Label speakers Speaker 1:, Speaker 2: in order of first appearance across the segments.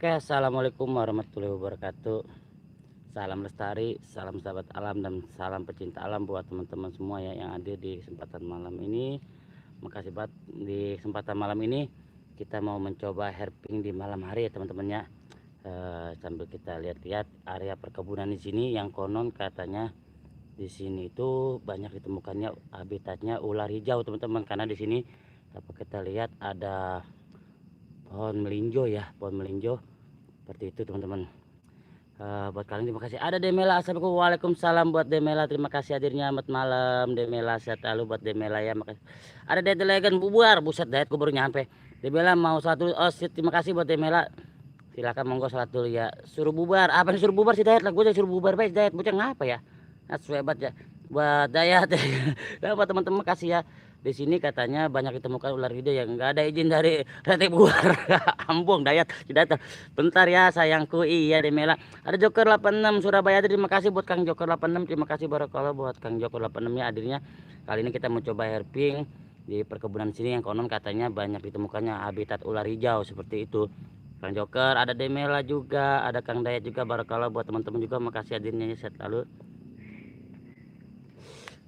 Speaker 1: Oke, assalamualaikum warahmatullahi wabarakatuh. Salam lestari, salam sahabat alam, dan salam pecinta alam buat teman-teman semua ya yang hadir di kesempatan malam ini. Makasih banget di kesempatan malam ini kita mau mencoba herping di malam hari ya teman-temannya. Sambil kita lihat-lihat area perkebunan di sini yang konon katanya di sini itu banyak ditemukannya habitatnya ular hijau teman-teman, karena di sini dapat kita lihat ada pohon melinjo ya, pohon melinjo seperti itu teman-teman. Buat kalian terima kasih. Ada Demela, assalamualaikum. Waalaikumsalam buat Demela, terima kasih hadirnya. Selamat malam Demela, sehat selalu buat Demela ya, makasih. Ada Dead Legend bubar, buset Dead, gue baru nyampe. Demela mau satu, oh terima kasih buat Demela. Silakan monggo salat dulu ya. Suruh bubar, apa nih suruh bubar sih Dayat? Lah gue suruh bubar baik Dayat, bocah ngapa ya? Asu hebat ya. Buat Dayat. Nah, buat teman-teman kasih ya. Di sini katanya banyak ditemukan ular hijau yang enggak ada izin dari Rete Buar. Ambung Dayat, tidak. Bentar ya sayangku. Iya Demela. Ada Joker 86 Surabaya, terima kasih buat Kang Joker 86. Terima kasih barakallah buat Kang Joker 86 ya hadirnya. Kali ini kita mau coba herping di perkebunan sini yang konon katanya banyak ditemukannya habitat ular hijau seperti itu. Kang Joker, ada Demela juga, ada Kang Dayat juga, barakallah buat teman-teman juga, makasih hadirnya sehat lalu.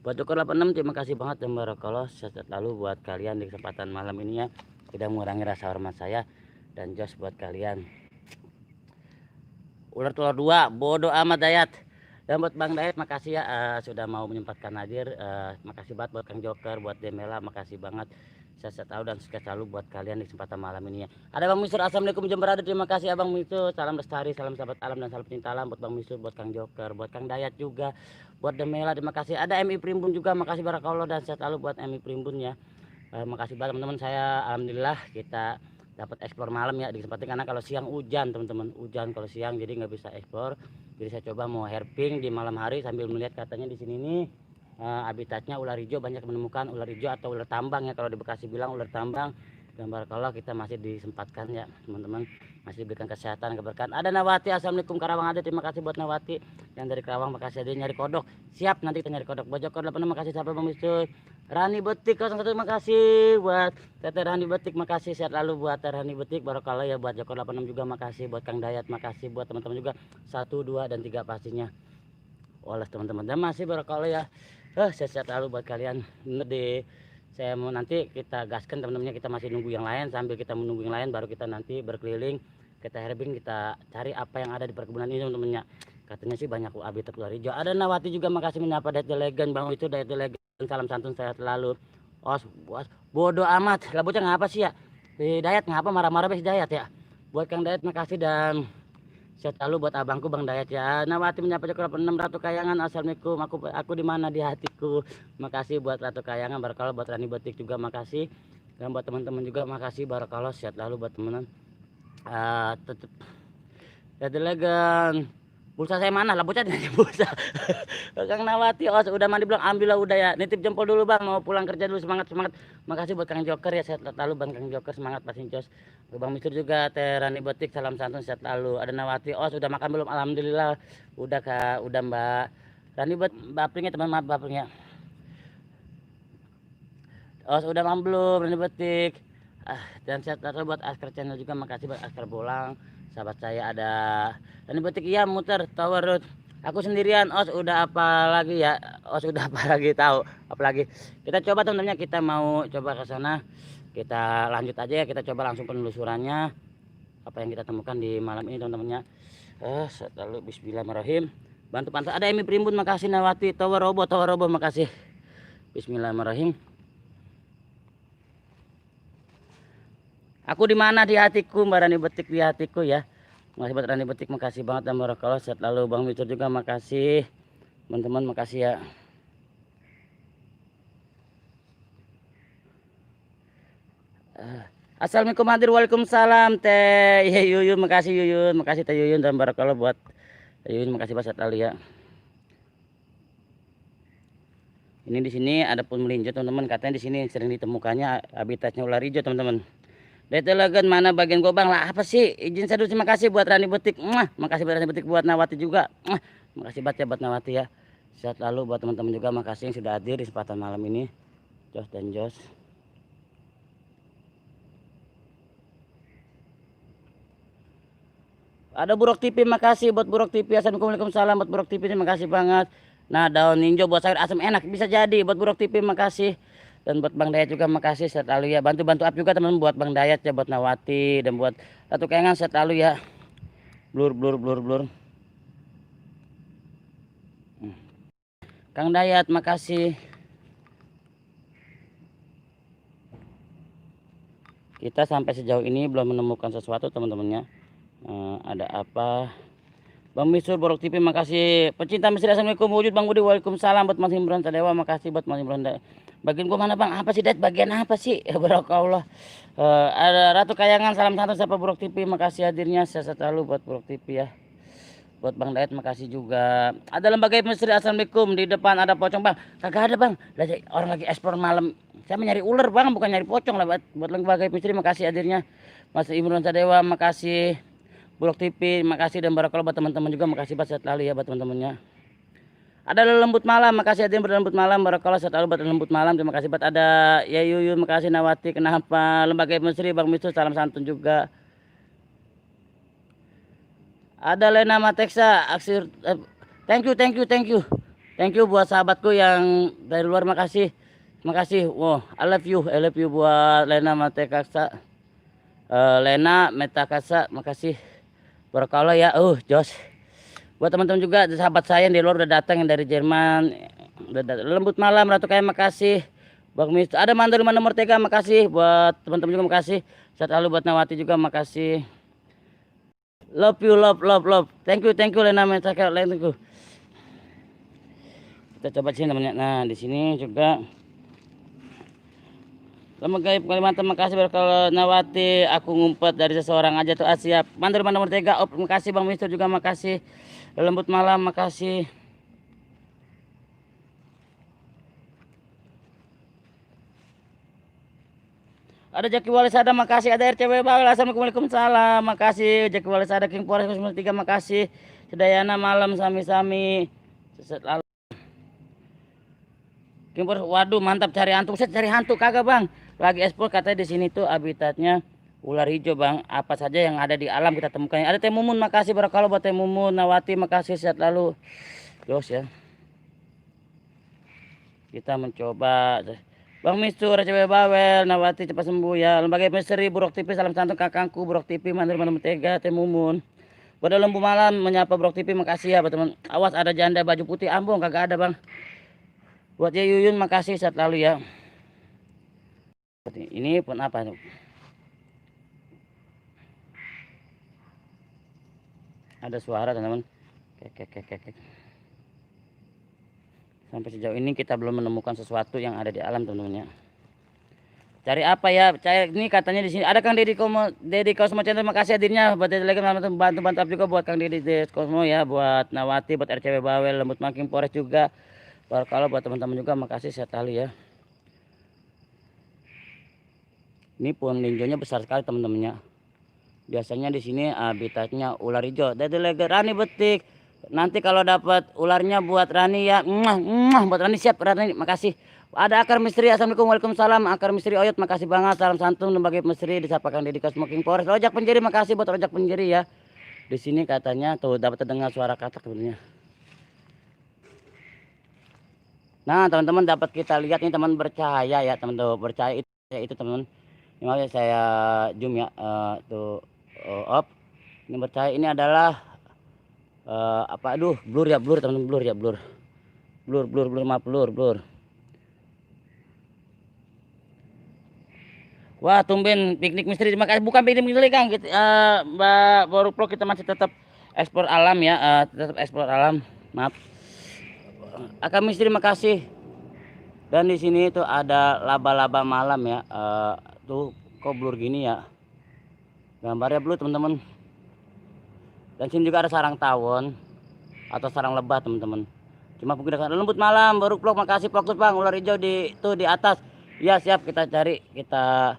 Speaker 1: Buat Joker 86 terima kasih banget dan barakallah sehat lalu buat kalian di kesempatan malam ini ya. Tidak mengurangi rasa hormat saya dan jos buat kalian. Ular telur dua, bodoh amat Dayat. Dan buat Bang Dayat makasih ya sudah mau menyempatkan hadir. Makasih banget buat Kang Joker, buat Demela, makasih banget. Saya tahu dan sukses selalu buat kalian di kesempatan malam ini ya. Ada Bang Misur, assalamualaikum Jember, ada terima kasih Abang Misur. Salam lestari, salam sahabat alam dan salam pecinta alam buat Bang Misur, buat Kang Joker, buat Kang Dayat juga, buat Demela terima kasih. Ada MI Primbun juga, makasih barakallah dan sehat selalu buat MI Primbun ya. Makasih banget teman-teman, saya alhamdulillah kita dapat eksplor malam ya di kesempatan, karena kalau siang hujan teman-teman, hujan kalau siang jadi nggak bisa eksplor. Jadi saya coba mau herping di malam hari sambil melihat katanya di sini nih habitatnya ular hijau, banyak menemukan ular hijau atau ular tambang ya, kalau di Bekasi bilang ular tambang. Dan barakallah kita masih disempatkan ya teman-teman, masih diberikan kesehatan keberkahan. Ada Nawati, assalamualaikum Karawang, ada terima kasih buat Nawati yang dari Karawang, makasih ada nyari kodok. Siap, nanti kita nyari kodok. Bojok kodok penuh, makasih sampai Bang Mister. Rani Betik 01 terima kasih buat Teteh Rani Betik, makasih sehat lalu buat Teteh Rani Betik, barakallah ya. Buat Joko 86 juga makasih, buat Kang Dayat makasih, buat teman-teman juga 1, 2 dan 3 pastinya oleh teman-teman, dan masih barakallah ya. Sehat-sehat lalu buat kalian. Di saya mau nanti kita gaskan teman-temannya, kita masih nunggu yang lain, sambil kita menunggu yang lain baru kita nanti berkeliling kita herping, kita cari apa yang ada di perkebunan ini teman-temannya. Katanya sih banyak habitat ular hijau. Ada Nawati juga makasih menyapa Diet Legend Bang itu Diet Legend, salam santun sehat selalu. Bos bodoh amat lah bocah ngapa sih ya si Dayat, ngapa marah-marah si Dayat ya. Buat Kang Dayat makasih dan sehat selalu buat abangku Bang Dayat ya. Nawati menyapa Joker 6 Ratu Kayangan, assalamualaikum, aku di mana di hatiku. Makasih buat Ratu Kayangan, barakallah buat Rani Betik juga makasih. Dan buat teman-teman juga makasih barakallah, sehat selalu buat teman-teman. Tetep ya delegan. Pulsa saya mana lah bocah nanya pulsa. Kang Nawati, oh udah mandi belum? Ambillah udah ya. Nitip jempol dulu Bang, mau pulang kerja dulu, semangat semangat. Makasih buat Kang Joker ya, sehat lalu Bang Kang Joker, semangat pasti jos. Bang Mistur juga, Teh Rani Betik, salam santun sehat lalu. Ada Nawati, oh sudah makan belum? Alhamdulillah udah Kak, udah Mbak. Rani buat bapernya teman, maaf bapernya. Oh sudah makan belum Rani Betik? Dan sehat lalu buat Askar channel juga, makasih buat Askar Bolang. Sahabat saya ada Rani Betik, iya muter Tower Road. Aku sendirian. Udah apa lagi ya? Udah apa lagi tahu? Apalagi kita coba teman-temannya, kita mau coba ke sana. Kita lanjut aja ya, kita coba langsung penelusurannya apa yang kita temukan di malam ini teman-temannya. Lalu bismillahirrahmanirrahim. Bantu pantau. Ada Emi Primbun, makasih. Nawati Tower Robo makasih. Bismillahirrahmanirrahim. Aku di mana di hatiku, Mbak Rani Betik di hatiku ya. Makasih buat Rani Betik, makasih banget dan barakallah sehat lalu. Bang Micur juga makasih. Teman-teman makasih ya. Assalamualaikum hadir, waalaikumsalam Teh Yuyun, makasih Yuyun, makasih Teh Yuyun dan barakallah buat Teh Yuyun, makasih banget sehat lalu ya. Ini di sini ada pun melinjo teman-teman, katanya di sini sering ditemukannya habitatnya ular hijau teman-teman. Detelegan mana bagian gobang lah apa sih? Izin saya dulu, terima kasih buat Rani Betik. Makasih buat Rani Betik, buat Nawati juga. Makasih banget ya buat Nawati ya. Sehat lalu buat teman-teman juga, makasih yang sudah hadir di kesempatan malam ini. Jos dan Jos. Ada Buruk TV, makasih buat Buruk TV. Assalamualaikum salam buat Buruk TV, terima kasih banget. Nah, daun ninjo buat sayur asam enak, bisa jadi buat Buruk TV, makasih. Dan buat Bang Dayat juga makasih selalu ya. Bantu-bantu up juga teman-teman buat Bang Dayat ya, buat Nawati dan buat Ratu Kengan selalu ya. Blur blur blur blur. Kang Dayat makasih. Kita sampai sejauh ini belum menemukan sesuatu teman-temannya. Ada apa? Bang Misur Borok TV makasih. Pecinta Mesir assalamualaikum wujud Bang Budi waalaikumsalam buat Mas Imran Sadewa makasih buat Mas Imran. Bagian gua mana Bang? Apa sih Dad? Bagian apa sih? Ya barakallah. Ada Ratu Kayangan salam santun siapa Borok TV makasih hadirnya sehat selalu buat Borok TV ya. Buat Bang Dayat makasih juga. Ada lembaga Mesir assalamualaikum di depan ada pocong Bang. Kagak ada Bang. Orang lagi ekspor malam. Saya nyari ular Bang bukan nyari pocong lah buat lembaga Mesir makasih hadirnya. Mas Imran Sadewa makasih. Buruk TV makasih dan barakallah buat teman-teman juga makasih buat sehat lalu ya buat teman-temannya. Ada lembut malam makasih hadir berlembut malam barakallah sehat lalu buat lembut malam terima kasih buat ada ya Yuyu makasih Nawati kenapa lembaga Mesri Bang Misu salam santun juga. Ada Lena Mateksa aksir thank you buat sahabatku yang dari luar makasih wow I love you buat Lena Mateksa Lena Metakasa makasih. Barakallah ya, Jos. Buat teman-teman juga sahabat saya yang di luar udah datang yang dari Jerman. Lembut malam Ratu Kaya makasih. Bang Mis, ada Mandor nomor 3 makasih buat teman-teman juga makasih. Saat lalu buat Nawati juga makasih. Love you love. Thank you Lena Metaka thank you. Kita coba sini teman-teman. Nah, di sini juga Lembaga Kalimantan makasih berkala Nawati aku ngumpet dari seseorang aja tuh siap. Mandor nomor 3 makasih Bang Mister juga makasih. Lembut malam makasih. Ada Jaki Walisada makasih. Ada RCW Bawel assalamualaikum salam makasih. Jaki Walisada King Forest 03 makasih. Sedayana malam sami-sami. Lalu King Forest waduh mantap cari hantu. Saya cari hantu kagak Bang. Lagi ekspor katanya di sini tuh habitatnya ular hijau Bang. Apa saja yang ada di alam kita temukan. Ada Teh Mumun makasih barakallah buat Teh Mumun. Nawati makasih sehat lalu. Jos ya. Kita mencoba Bang Mistur RCW Bawel Nawati cepat sembuh ya. Lembaga Misteri Buruk TV salam santun kakangku Buruk TV Mandor Mentega Teh Mumun. Pada lembu malam menyapa Buruk TV makasih ya teman. Awas ada janda baju putih ambung kagak ada Bang. Buat ya Yuyun makasih sehat lalu ya. Ini pun apa nih? Ada suara teman-teman. Sampai sejauh ini kita belum menemukan sesuatu yang ada di alam teman-teman ya. Cari apa ya? Cari ini katanya di sini ada Kang Deddy Cosmo Channel makasih hadirnya buat bantu juga buat Kang Deddy Cosmo ya, buat Nawati, buat RCW Bawel, Lembut Making Forest juga. Kalau buat teman-teman juga makasih sehat kali ya. Ini pohon linjonya besar sekali teman-temannya. Biasanya di sini habitatnya ular hijau. Dari lega Rani betik. Nanti kalau dapat ularnya buat Rani ya. Buat Rani siap Rani makasih. Ada Akar Misteri assalamualaikum waalaikumsalam. Akar Misteri Oyot makasih banget. Salam santun lembaga misteri disapa Kang Deddy Smoking Forest. Rojak Penjeri makasih buat Rojak Penjeri ya. Di sini katanya tuh dapat terdengar suara katak sebenarnya. Nah teman-teman dapat kita lihat ini teman bercahaya ya teman-teman bercahaya itu teman-teman. Ini saya zoom ya tuh up. Ini bercahaya ini adalah apa aduh blur teman-teman blur maaf blur. Wah tumben piknik misteri terima kasih bukan piknik misteri Kang gitu, Mbak Boruplo kita masih tetap ekspor alam ya tetap ekspor alam maaf. Akar misteri makasih. Dan di sini tuh ada laba-laba malam ya. Tuh kok blur gini ya. Gambarnya blur teman-teman. Dan sini juga ada sarang tawon atau sarang lebah teman-teman. Cuma menggunakan lembut malam baru vlog makasih vlog Bang ular hijau di tuh di atas. Ya siap kita cari kita.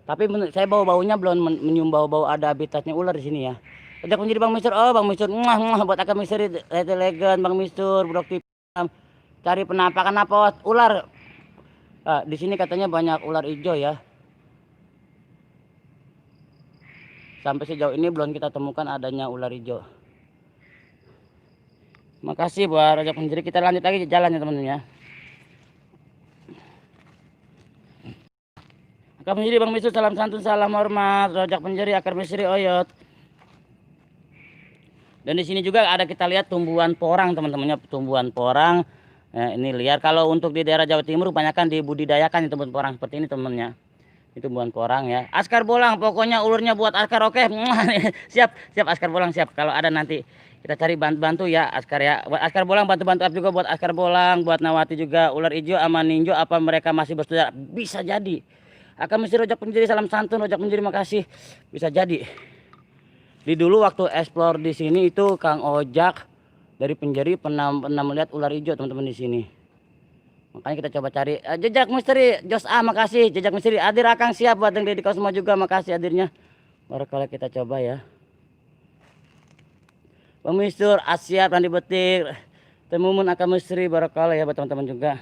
Speaker 1: Tapi saya bau-baunya belum menyium bau-bau ada habitatnya ular di sini ya. Ajak menjadi Bang Mister. Oh Bang Mister buat Akar misteri legend Bang Mister Blok TV. Cari penampakan apa ular. Di sini katanya banyak ular hijau ya. sampai sejauh ini belum kita temukan adanya ular hijau. Makasih buat Rojak Penjeri. Kita lanjut lagi jalan ya teman-teman ya. Akar Penjeri Bang Mistur, salam santun, salam hormat. Rojak Penjeri, Akar Misri, Oyot. Dan di sini juga ada kita lihat tumbuhan porang teman-temannya, tumbuhan porang. Ini liar. Kalau untuk di daerah Jawa Timur kebanyakan dibudidayakan tumbuhan porang seperti ini teman-temannya. Itu tumbuhan porang ya. Askar bolang, pokoknya ulurnya buat Askar, oke. Siap, siap Askar bolang siap. Kalau ada nanti kita cari bantu ya Askar ya. Buat Askar bolang bantu-bantu juga buat Askar bolang, buat Nawati juga. Ular hijau sama ninjo apa mereka masih bersaudara? Bisa jadi. Akan mesti Rojak Penjeri, salam santun Rojak Penjeri, makasih. Bisa jadi. Di dulu waktu explore di sini itu Kang Ojak dari Penjeri pernah melihat ular hijau teman-teman di sini. Makanya kita coba cari jejak misteri Jos A, makasih jejak misteri. Hadir Akang siap buat yang Deddy Kosmo juga, makasih hadirnya. Baru kalau kita coba ya. Pemistur Asia Randi Betik, Temumun Akang Misteri, barokallah ya buat teman-teman juga.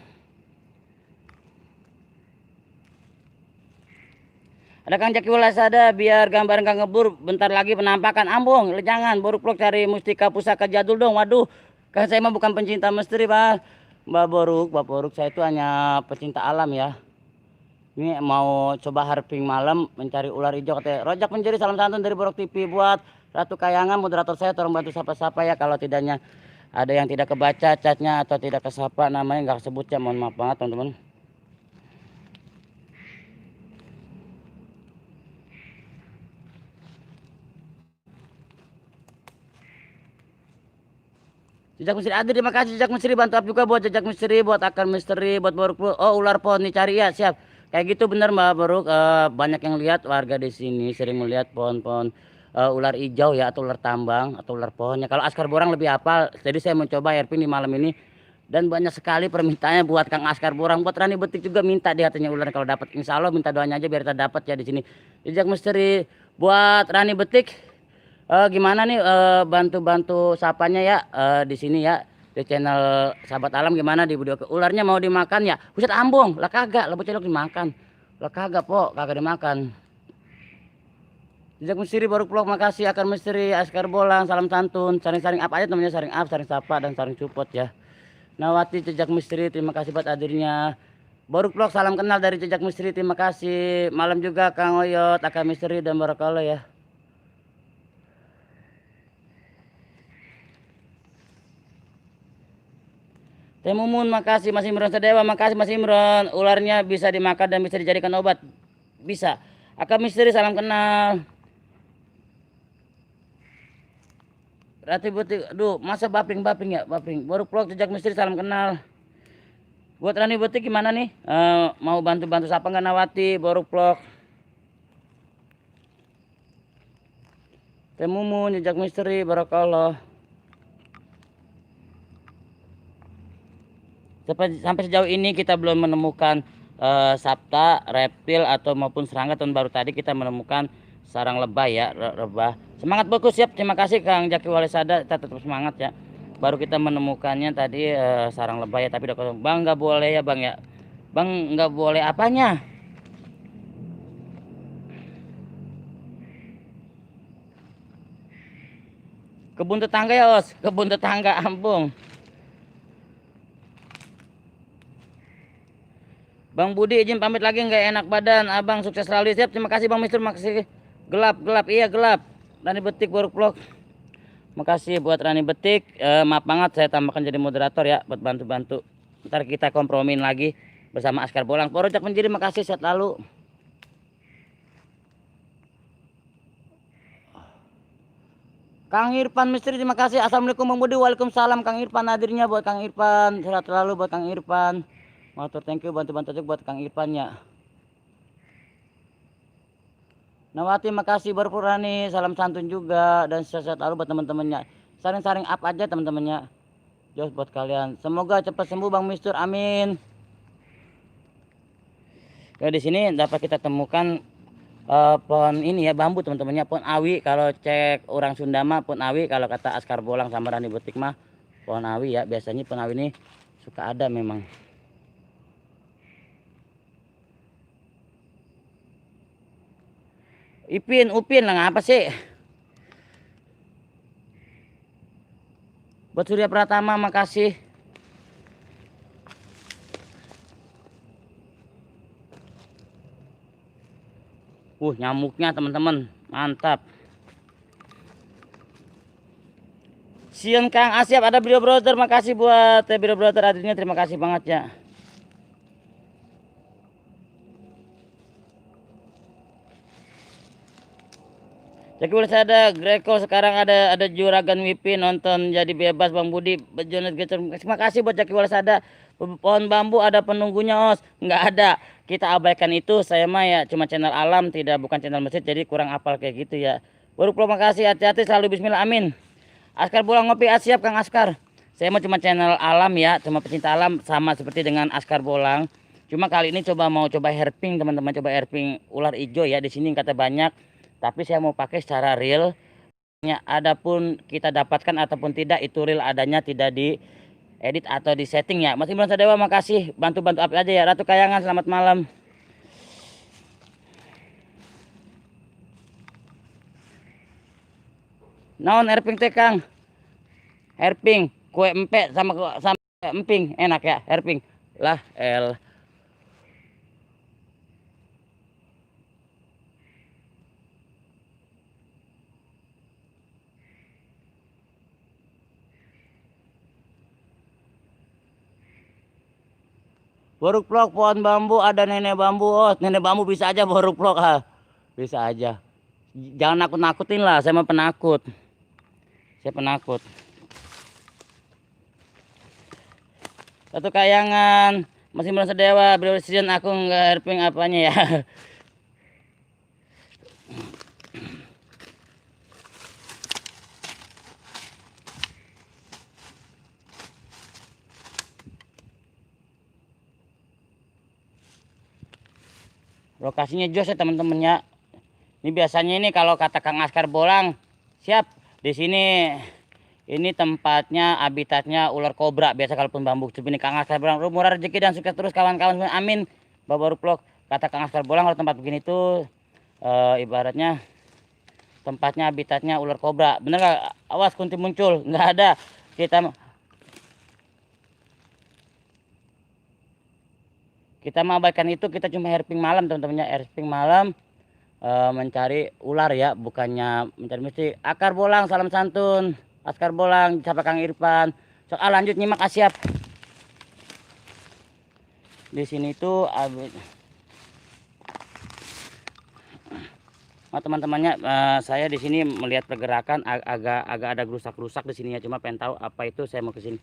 Speaker 1: Ada Kang Jaki Walasada, biar gambaran Kang Ngebur bentar lagi penampakan. Ambung, jangan Boruk Vlog cari mustika pusaka jadul dong. Waduh, kan saya mah bukan pencinta misteri, Pak. Mbak Boruk, saya itu hanya pecinta alam ya. Ini mau coba harping malam mencari ular hijau katanya. Rojak Penjeri, salam santun dari Borok TV buat Ratu Kayangan, moderator saya, tolong bantu sapa-sapa ya. Kalau tidaknya ada yang tidak kebaca chatnya atau tidak kesapa namanya nggak kesebut ya, mohon maaf banget teman-teman. Jejak misteri hadir, terima kasih jejak misteri, bantu up juga buat jejak misteri, buat Akar Misteri, buat Boruk. Oh ular pohon nih cari ya, siap. Kayak gitu bener Mbak Boruk. Banyak yang lihat warga di sini sering melihat pohon-pohon ular hijau ya, atau ular tambang atau ular pohonnya. Kalau Askar Borang lebih hafal, jadi saya mencoba RP di malam ini. Dan banyak sekali permintaannya buat Kang Askar Borang, buat Rani Betik juga minta dia katanya ular kalau dapat. Insya Allah minta doanya aja biar kita dapat ya di sini. Jejak misteri buat Rani Betik. Gimana nih bantu-bantu sapanya ya di sini ya di channel Sahabat Alam, gimana di video ularnya mau dimakan ya? Buset ambung, lah kagak, lah bocah dimakan. Lah kagak po, kagak dimakan. Jejak misteri Baru Vlog, makasih Akar Misteri, Askar Bolang, salam santun. Saring-saring apa aja temennya, saring up, saring sapa dan saring support ya. Nawati Jejak Misteri, terima kasih buat hadirnya. Baru Vlog, salam kenal dari Jejak Misteri, terima kasih. Malam juga Kang Oyot, Akar Misteri dan Barakallah ya. Teh Mumun, makasih. Mas Imron Sadewa, makasih Mas Imron. Ularnya bisa dimakan dan bisa dijadikan obat. Bisa. Akar Misteri, salam kenal. Rati Betik, aduh masa bapring ya, bapring. Baru Vlog Jejak Misteri, salam kenal. Buat Rani Betik gimana nih? Mau bantu-bantu siapa nggak Nawati, Baru Vlog. Teh Mumun, Jejak Misteri, barakallah. Sampai sejauh ini kita belum menemukan sapta, reptil atau maupun serangga. Tahun baru tadi kita menemukan sarang lebah ya, lebah. Semangat bagus, siap. Terima kasih Kang Jaki Walisada, tetap semangat ya. Baru kita menemukannya tadi sarang lebah ya, tapi udah Bang nggak boleh ya Bang ya. Bang nggak boleh apanya? Kebun tetangga ya Os, kebun tetangga Ambung. Bang Budi izin pamit lagi, nggak enak badan. Abang sukses selalu, siap. Terima kasih Bang Mister, makasih. Gelap iya gelap. Rani Betik Baru Vlog, makasih buat Rani Betik. Maaf banget saya tambahkan jadi moderator ya buat bantu-bantu. Ntar kita kompromin lagi bersama Askar Bolang. Rojak Penjeri, makasih, sehat lalu. Kang Irfan Misteri, terima kasih. Assalamualaikum Bang Budi. Waalaikumsalam Kang Irfan, hadirnya buat Kang Irfan. Sehat selalu buat Kang Irfan. Motor thank you, bantu-bantu aja buat Kang Irfan ya. Nawati, makasih. Baru Purani, salam santun juga dan sehat lalu buat teman-temannya. Saring-saring up aja teman-temannya. Jos buat kalian. Semoga cepat sembuh Bang Mistur, amin. Ya di sini dapat kita temukan pohon ini ya, bambu teman-temannya, pohon awi. Kalau cek orang Sunda mah pohon awi, kalau kata Askar Bolang sama Rani Betik mah pohon awi ya. Biasanya pohon awi ini suka ada memang. Upin lah ngapa sih? Buat Surya Pratama makasih. Nyamuknya teman-teman, mantap. Siang Kang Asyap, ada Bro Brother, makasih buat Bro Brother adanya, terima kasih banget ya. Jadi boleh saya ada Greco sekarang ada Juragan Wipi nonton jadi bebas Bang Budi Jonet Gecer. Terima kasih buat Jaki Walasada. Pohon bambu ada penunggunya Os, nggak ada. Kita abaikan itu. Saya mah ya cuma channel alam, tidak bukan channel masjid, jadi kurang apal kayak gitu ya. Baru makasih, hati-hati selalu, bismillah, amin. Askar Bolang ngopi, siap Kang Askar. Saya mah cuma channel alam ya, cuma pecinta alam, sama seperti dengan Askar Bolang. Cuma kali ini mau coba herping teman-teman, coba herping ular hijau ya. Di sini kata banyak, tapi saya mau pakai secara real. Adapun kita dapatkan ataupun tidak, itu real adanya, tidak di edit atau di setting ya. Mas Imran Sadewa makasih, bantu-bantu update aja ya. Ratu Kayangan selamat malam. Naon herping teh Kang? Herping kue empek sama emping enak ya herping lah boruk plok pohon bambu ada nenek bambu. Oh nenek bambu bisa aja boruk plok bisa aja, jangan nakut-nakutin lah, saya mah penakut, saya penakut. Satu Kayangan masih merasa dewa beliau season, aku nggak herping apanya ya. Lokasinya jos ya teman-temannya. Ini biasanya ini kalau kata Kang Askar Bolang, siap di sini. Ini tempatnya, habitatnya ular kobra. Biasa kalaupun bambu ini Kang Askar Bolang, murah rezeki dan sukses terus kawan-kawan. Amin. Baru vlog kata Kang Askar Bolang, kalau tempat begini tuh ibaratnya tempatnya habitatnya ular kobra. Bener gak? Awas kunti muncul, nggak ada. Kita mengabaikan itu, kita cuma herping malam teman-temannya, herping malam mencari ular ya, bukannya mencari mesti. Akar Bolang salam santun, Askar Bolang siapa Kang Irfan. Soal lanjut nyimak Asyap. Di sini tuh teman-temannya, saya di sini melihat pergerakan agak ada gerusak-gerusak di sini ya, cuma pengen tahu apa itu, saya mau ke sini.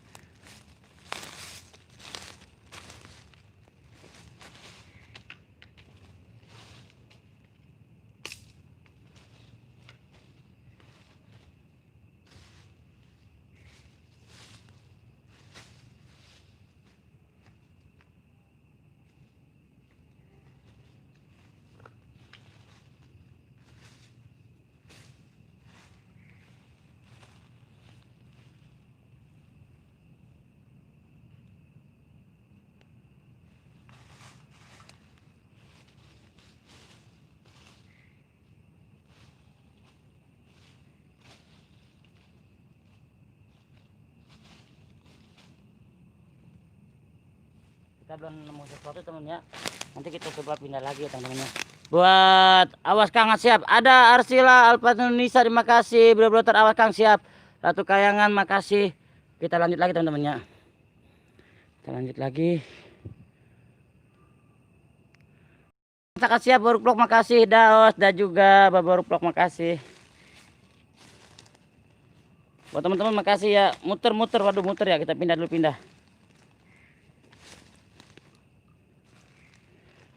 Speaker 1: Kita belum nemu sesuatu teman ya, nanti kita coba pindah lagi ya teman-teman. Buat awas Kang siap, ada Arsila Alpanunisa, terima kasih. Bro awas Kang siap. Ratu Kayangan makasih. Kita lanjut lagi teman-teman ya, kita lanjut lagi. Kakak siap baru vlog makasih. Daos dan juga baru vlog makasih. Buat teman-teman makasih ya. Muter-muter, waduh muter ya, kita pindah dulu, pindah.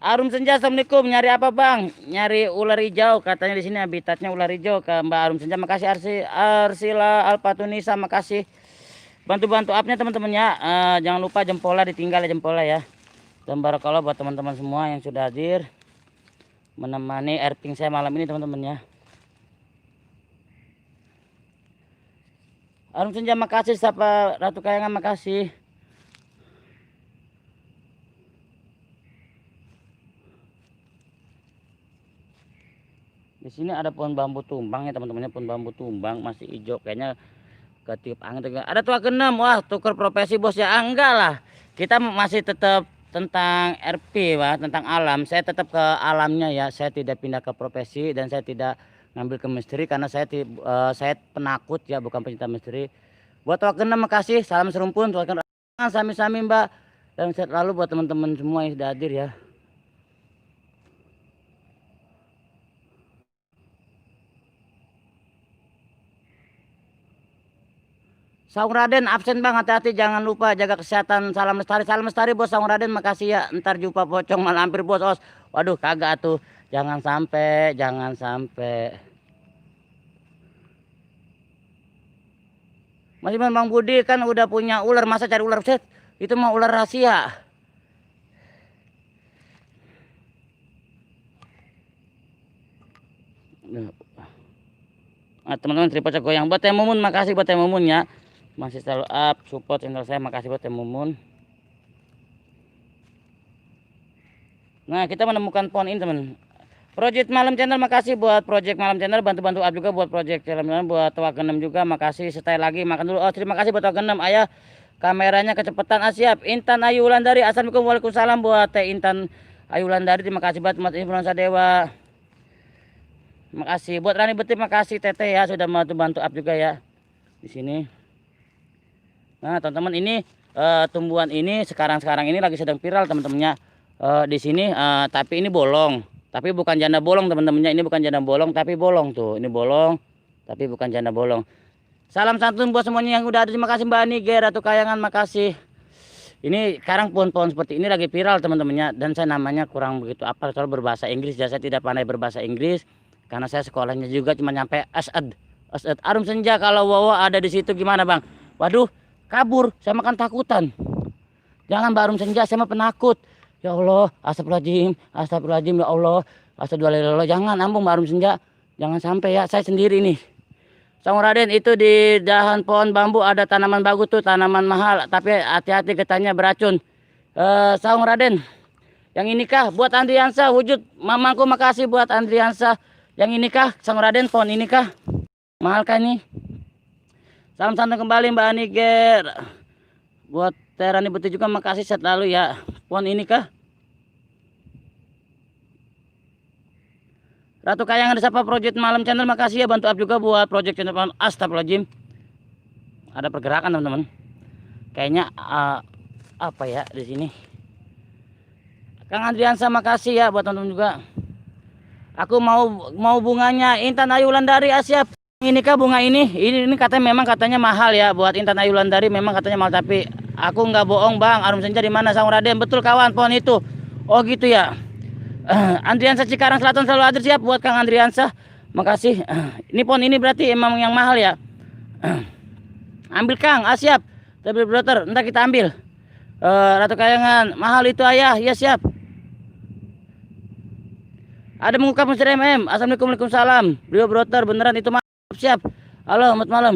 Speaker 1: Arum Senja, assalamualaikum. Nyari apa bang? Nyari ular hijau, katanya di sini habitatnya ular hijau. Ke Mbak Arum Senja makasih. Arsila Alpatunisa makasih. Bantu-bantu upnya teman-teman ya. Jangan lupa jempolnya ditinggal ya, jempolnya ya. Dan barakallah buat teman-teman semua yang sudah hadir menemani herping saya malam ini teman-teman ya. Arum Senja makasih, siapa Ratu Kayangan makasih. Di sini ada pohon bambu tumbang ya teman-temannya, pohon bambu tumbang masih hijau, kayaknya ketiup angin. Ada tua keenam, wah tukar profesi bos ya. Enggak lah, kita masih tetap tentang RP wah, tentang alam. Saya tetap ke alamnya ya, saya tidak pindah ke profesi dan saya tidak ngambil ke misteri karena saya penakut ya, bukan pencinta misteri. Buat tua keenam makasih, salam serumpun, tua keenam sami-sami mbak, dan sehat lalu buat teman-teman semua yang sudah hadir ya. Saung Raden absen bang, hati-hati jangan lupa jaga kesehatan. Salam lestari bos. Saung Raden makasih ya. Ntar jumpa pocong malampir bos. Os. Waduh kagak tuh. Jangan sampai, jangan sampai. Masih Bang Budi kan udah punya ular, masa cari ular set? Itu mah ular rahasia. Nah, teman-teman tripod goyang buat Teh Mumun, makasih buat Teh Mumun ya. Masih selalu up support channel saya, makasih buat Teh Mumun. Nah kita menemukan pohon ini teman. Project Malam Channel makasih buat Project Malam Channel, bantu-bantu up juga buat Project Channel, buat Tua Genem juga makasih. Stay lagi makan dulu. Oh terima kasih buat Tua Genem. Ayah kameranya kecepatan. Siap. Intan Ayu Wulandari, assalamualaikum, waalaikumsalam buat Teh Intan Ayu Wulandari. Terima kasih buat Mas Influenza Dewa. Terima kasih buat Rani Betif, makasih Teteh ya sudah bantu up juga ya di sini. Nah teman-teman ini tumbuhan ini sekarang ini lagi sedang viral teman-temannya di sini, tapi ini bolong. Tapi bukan janda bolong teman-temannya, ini bukan janda bolong tapi bolong tuh. Ini bolong tapi bukan janda bolong. Salam santun buat semuanya yang udah ada. Terima kasih Mbak Niger atau Kayangan, makasih. Ini sekarang pohon-pohon seperti ini lagi viral teman-temannya, dan saya namanya kurang begitu apa soal berbahasa Inggris ya. Saya tidak pandai berbahasa Inggris karena saya sekolahnya juga cuma nyampe asad. Arum senja, kalau Wawa ada di situ gimana bang? Waduh kabur, saya makan takutan. Jangan Mbak Arum senja, saya mah penakut. Ya Allah, astagfirullahaladzim, ya Allah, astagfirullahaladzim. Jangan ambung Mbak Arum senja, jangan sampai ya, saya sendiri nih. Saung Raden, itu di dahan pohon bambu ada tanaman bagus tuh, tanaman mahal, tapi hati-hati getahnya beracun. Saung Raden, yang ini kah buat Andriansa wujud mamaku, makasih buat Andriansa. Yang ini kah Saung Raden, pohon ini kah mahal kah ini? Salam santun kembali Mbak Aniger. Buat Terani Betul juga makasih, sehat lalu ya. Pohon ini kah? Ratu Kayangan disapa Project Malam Channel, makasih ya bantu up juga buat Project Channel. Astagfirullahaladzim. Ada pergerakan teman-teman. Kayaknya apa ya di sini. Kang Andriansa makasih ya buat teman-teman juga. Aku mau bunganya Intan Ayu Wulandari, siap. Ini kah bunga ini? Ini katanya mahal ya buat Intan Ayu Wulandari, memang katanya mahal, tapi aku nggak bohong bang. Arum senja di mana Saung Raden? Betul kawan, pohon itu. Oh gitu ya. Andriansa Cikarang Selatan selalu hadir, siap buat Kang Andriansa. Makasih. Ini pohon ini berarti emang yang mahal ya. Ambil Kang, siap. Tapi brother, ntar kita ambil. Ratu Kayangan, mahal itu ayah, ya siap. Ada mengungkap Mr. MM. Assalamualaikum, waalaikumsalam. Beliau brother beneran itu mahal, siap. Halo, selamat malam.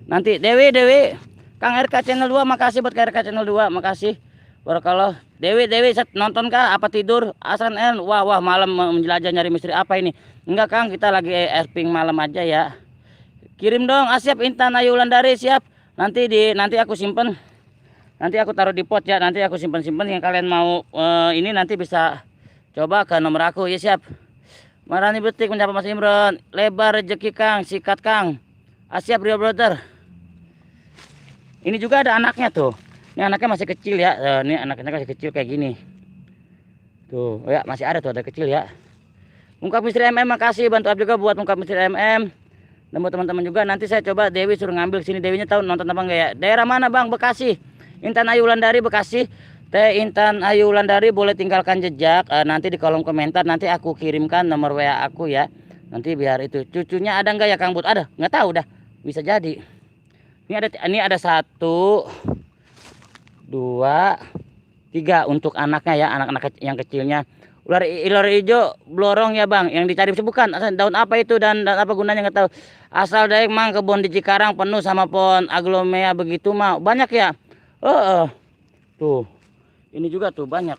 Speaker 1: Nanti Dewi, Kang RK channel 2, makasih buat RK channel 2, makasih. Barakallah. Dewi, nonton kah? Apa tidur? Asan N, wah malam menjelajah nyari misteri apa ini? Enggak Kang, kita lagi erping malam aja ya. Kirim dong, siap Intan Ayu Wulandari, siap. Nanti aku simpen. Nanti aku taruh di pot ya. Nanti aku simpen yang kalian mau ini nanti bisa coba ke nomor aku ya, siap. Marani Betik menyapa Mas Imron. Lebar rezeki Kang, sikat Kang. Siap Rio brother. Ini juga ada anaknya tuh. Ini anaknya masih kecil ya. Ini anaknya masih kecil kayak gini. Tuh, ya masih ada tuh, ada kecil ya. Ungkap Misteri MM, makasih bantu up juga buat Ungkap Misteri MM. Dan buat teman-teman juga, nanti saya coba Dewi suruh ngambil sini. Dewinya tahu nonton apa enggak ya? Daerah mana Bang? Bekasi. Intan Ayu Wulandari Bekasi. Teh Intan Ayu Wulandari boleh tinggalkan jejak nanti di kolom komentar, nanti aku kirimkan nomor WA aku ya. Nanti biar itu cucunya ada enggak ya Kang Bud? Ada, nggak tahu dah. Bisa jadi. Ini ada 1 2 3 untuk anaknya ya, anak-anak yang kecilnya. Ular hijau blorong ya Bang, yang dicari bukan daun apa itu dan apa gunanya nggak tahu. Asal dari Mang kebun di Cikarang penuh sama pohon aglomea begitu mah banyak ya. Tuh. Ini juga tuh banyak.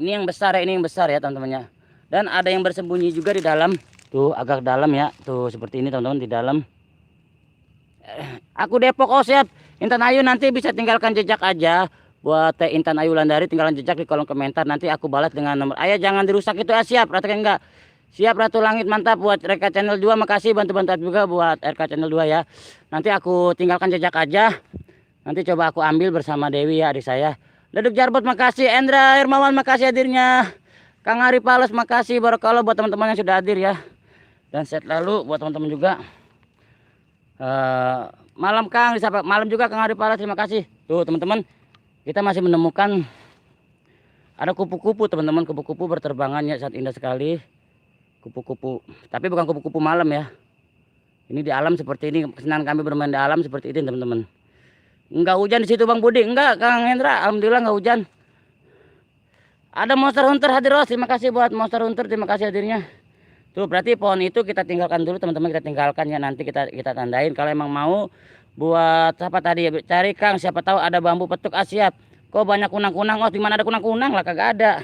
Speaker 1: Ini yang besar ya, teman-temannya. Dan ada yang bersembunyi juga di dalam. Tuh agak dalam ya. Tuh seperti ini teman-teman di dalam. Aku Depok. Oh siap. Intan Ayu nanti bisa tinggalkan jejak aja. Buat Teh Intan Ayu Wulandari tinggalkan jejak di kolom komentar. Nanti aku balas dengan nomor. Ayah jangan dirusak itu ya. Siap. Ratu enggak. Siap Ratu Langit mantap. Buat RK Channel 2 makasih bantu-bantu juga buat RK Channel 2 ya. Nanti aku tinggalkan jejak aja. Nanti coba aku ambil bersama Dewi ya adik saya. Leduk Jarbot makasih. Endra Hermawan makasih hadirnya. Kang Ari Pales makasih. Barakallah buat teman-teman yang sudah hadir ya. Dan set lalu buat teman-teman juga. Malam Kang disapa. Malam juga Kang Ari Pales terima kasih. Tuh teman-teman. Kita masih menemukan ada kupu-kupu teman-teman. Kupu-kupu berterbangannya sangat indah sekali. Kupu-kupu. Tapi bukan kupu-kupu malam ya. Ini di alam seperti ini. Kesenangan kami bermain di alam seperti ini teman-teman. Enggak hujan di situ Bang Budi. Enggak Kang Hendra. Alhamdulillah enggak hujan. Ada Monster Hunter hadir Ros. Terima kasih buat Monster Hunter. Terima kasih hadirnya. Tuh berarti pohon itu kita tinggalkan dulu teman-teman. Kita tinggalkan ya. Nanti kita tandain. Kalau emang mau buat apa tadi. Cari Kang. Siapa tahu ada bambu petuk. Ah siap. Kok banyak kunang-kunang. Oh dimana ada kunang-kunang lah. Kagak ada.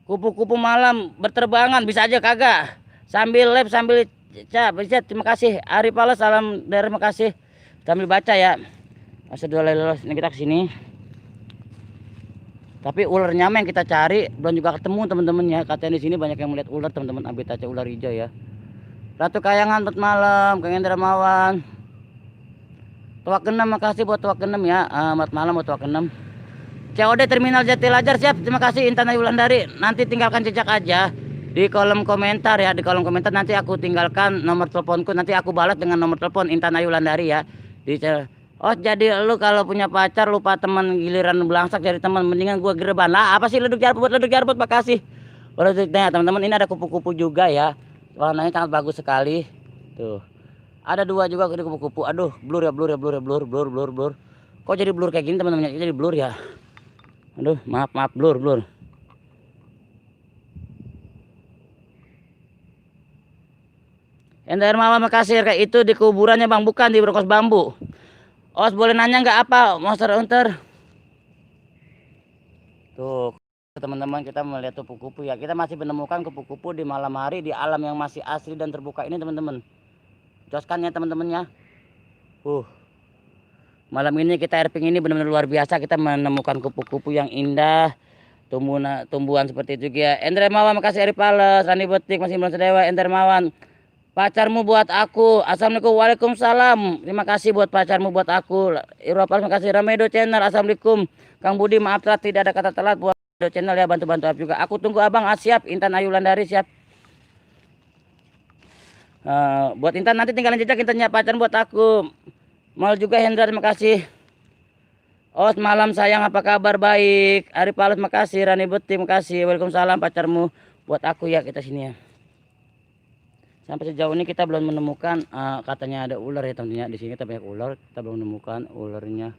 Speaker 1: Kupu-kupu malam berterbangan. Bisa aja kagak. Sambil live sambil bisa. Terima kasih Ari Pales salam dari terima kasih sambil baca ya. Sedua lelos ini kita kesini. Tapi ularnya yang kita cari belum juga ketemu teman-teman ya. Katanya di sini banyak yang melihat ular teman-teman. Habitatnya ular hijau ya. Ratu Kayangan buat malam. Kang Hendra Mawan. Tuak 6 makasih buat Tuak 6 ya. Buat malam buat Tuak 6. COD Terminal Jatilajar siap. Terima kasih Intan Ayu Wulandari. Nanti tinggalkan jejak aja. Di kolom komentar ya, di kolom komentar nanti aku tinggalkan nomor teleponku, nanti aku balas dengan nomor telepon Intan Ayu Wulandari ya. Oh jadi lu kalau punya pacar lupa teman giliran belangsak jadi teman mendingan gua gereban lah. Apa sih leduk jarbot makasih. Nah teman-teman ini ada kupu-kupu juga ya. Warnanya sangat bagus sekali. Tuh. Ada dua juga di kupu-kupu. Aduh, blur. Kok jadi blur kayak gini teman-teman? Jadi blur ya. Aduh, maaf blur. Enda Hermawan makasih kayak itu di kuburannya Bang bukan di Brokos Bambu. Os boleh nanya nggak apa Monster Hunter? Tuh teman-teman kita melihat kupu-kupu ya. Kita masih menemukan kupu-kupu di malam hari di alam yang masih asli dan terbuka ini teman-teman. Joskan ya teman-temannya. Malam ini kita airping ini benar-benar luar biasa. Kita menemukan kupu-kupu yang indah. Tumbuhan seperti itu ya. Ender Hermawan makasih Ari Pales. Rani Betik masih belum sedewa. Ender Hermawan. Pacarmu buat aku. Assalamualaikum. Waalaikumsalam. Terima kasih buat pacarmu buat aku. Irwapal terima kasih. Ramedo Channel. Assalamualaikum. Kang Budi maaf telat tidak ada kata telat buat Ramedo Channel ya bantu-bantu juga. Aku tunggu abang. Siap. Intan Ayu Wulandari siap. Buat Intan nanti tinggalin jejak Intannya pacar buat aku. Mal juga Hendra terima kasih. Oh malam sayang apa kabar baik. Ari Pales makasih. Rani Betik makasih. Waalaikumsalam pacarmu buat aku ya kita sini ya. Sampai sejauh ini kita belum menemukan katanya ada ular ya teman-teman. Di sini kita banyak ular, kita belum menemukan ularnya.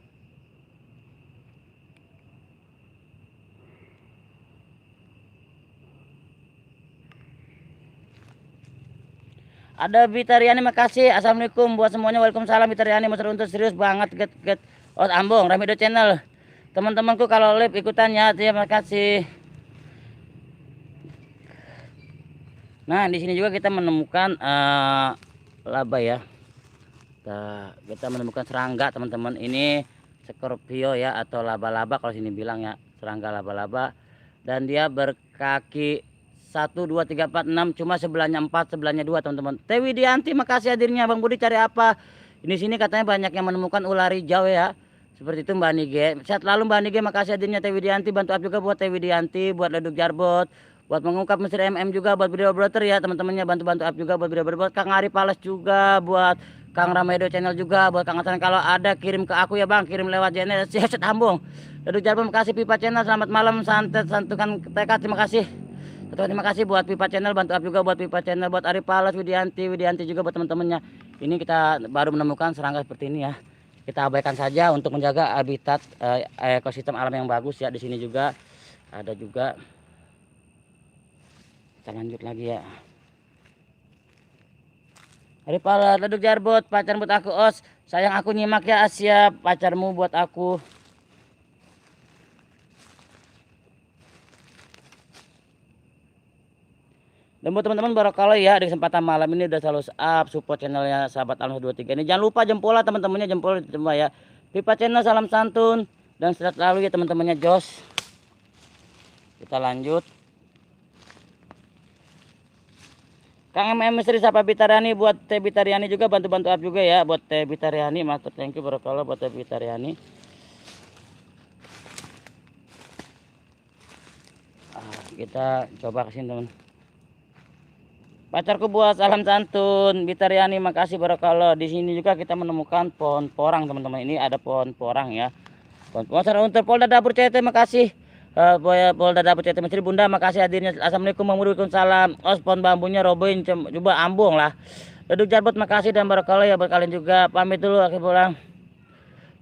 Speaker 1: Ada Bitariani makasih. Assalamualaikum buat semuanya. Waalaikumsalam Bitariani Monster Hunter serius banget get. Oh Ambong Ramedo Channel. Teman-temanku kalau live ikutannya terima kasih. Nah di sini juga kita menemukan laba ya. Kita menemukan serangga teman-teman. Ini Scorpio ya atau laba-laba kalau sini bilang ya. Serangga laba-laba. Dan dia berkaki 1, 2, 3, 4, 6. Cuma sebelahnya 4, sebelahnya 2 teman-teman. Teh Widianti makasih hadirnya. Bang Budi cari apa? Di sini katanya banyak yang menemukan ular hijau ya. Seperti itu Mbak Nige. Sehat lalu Mbak Nige makasih hadirnya Teh Widianti. Bantu up juga buat Teh Widianti. Buat Leduk Jarbot. Buat mengungkap Mr. MM juga buat video brother ya teman-temannya bantu-bantu up juga buat video buat Kang Ari Pales juga buat Kang Ramedo Channel juga buat Kang Hasan kalau ada kirim ke aku ya Bang kirim lewat channel Set Ambung. Leduk Jarbot makasih Pipa Channel selamat malam santet santukan TK terima kasih. Terima kasih buat Pipa Channel bantu up juga buat Pipa Channel buat Ari Pales Widianti juga buat teman-temannya. Ini kita baru menemukan serangga seperti ini ya. Kita abaikan saja untuk menjaga habitat ekosistem alam yang bagus ya di sini juga ada juga. Kita lanjut lagi ya. Hari Pales Leduk Jarbot pacar buat aku Os sayang aku nyimak ya Asia pacarmu buat aku. Dan buat teman-teman barangkali ya di kesempatan malam ini udah selalu up support channelnya sahabat Alam 23 ini. Jangan lupa jempol lah teman-temannya, jempol coba ya. Pipa channel salam santun dan sehat selalu ya teman-temannya Jos. Kita lanjut. Kang MM Misteri Sapa Bitariani, buat Teh Bitariani juga bantu-bantu up juga ya buat Teh Bitariani. Matur thank you barangkali buat Teh Bitariani. Kita coba kesini teman. Pacarku buat salam santun Bitariani, makasih barakallah. Di sini juga kita menemukan pohon porang teman-teman. Ini ada pohon porang ya. Pohon porang untuk Polda Dapur CT, makasih. Polda Dapur CT Misteri Bunda, makasih hadirnya. Assalamualaikum warahmatullahi wabarakatuh. Os pohon bambunya robohin coba ambung lah. Duduk jarbot, makasih dan barakallah ya buat kalian juga. Pamit dulu akhir pulang.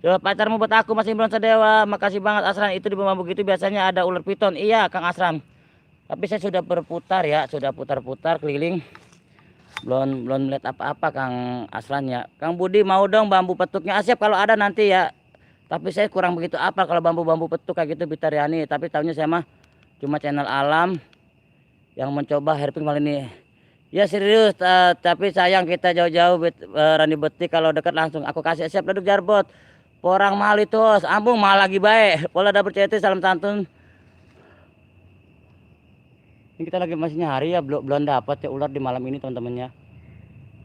Speaker 1: Coba pacarmu buat aku masih belum sedewa, makasih banget Asran. Itu di bambu gitu biasanya ada ular piton. Iya Kang Asran. Tapi saya sudah berputar ya, sudah putar-putar keliling. Belum melihat apa-apa Kang Aslan ya. Kang Budi mau dong bambu petuknya. Siap kalau ada nanti ya. Tapi saya kurang begitu apa kalau bambu-bambu petuk kayak gitu Bitariani. Tapi tahunya saya mah cuma channel alam yang mencoba herping kali ini. Ya serius, tapi sayang kita jauh-jauh Rani Beti, kalau dekat langsung aku kasih. Siap duduk jarbot. Porang mal itu, ambung mal lagi baik. Pola dapur CT salam santun. Ini kita lagi masih nyari ya, belum dapat ya ular di malam ini teman-temannya.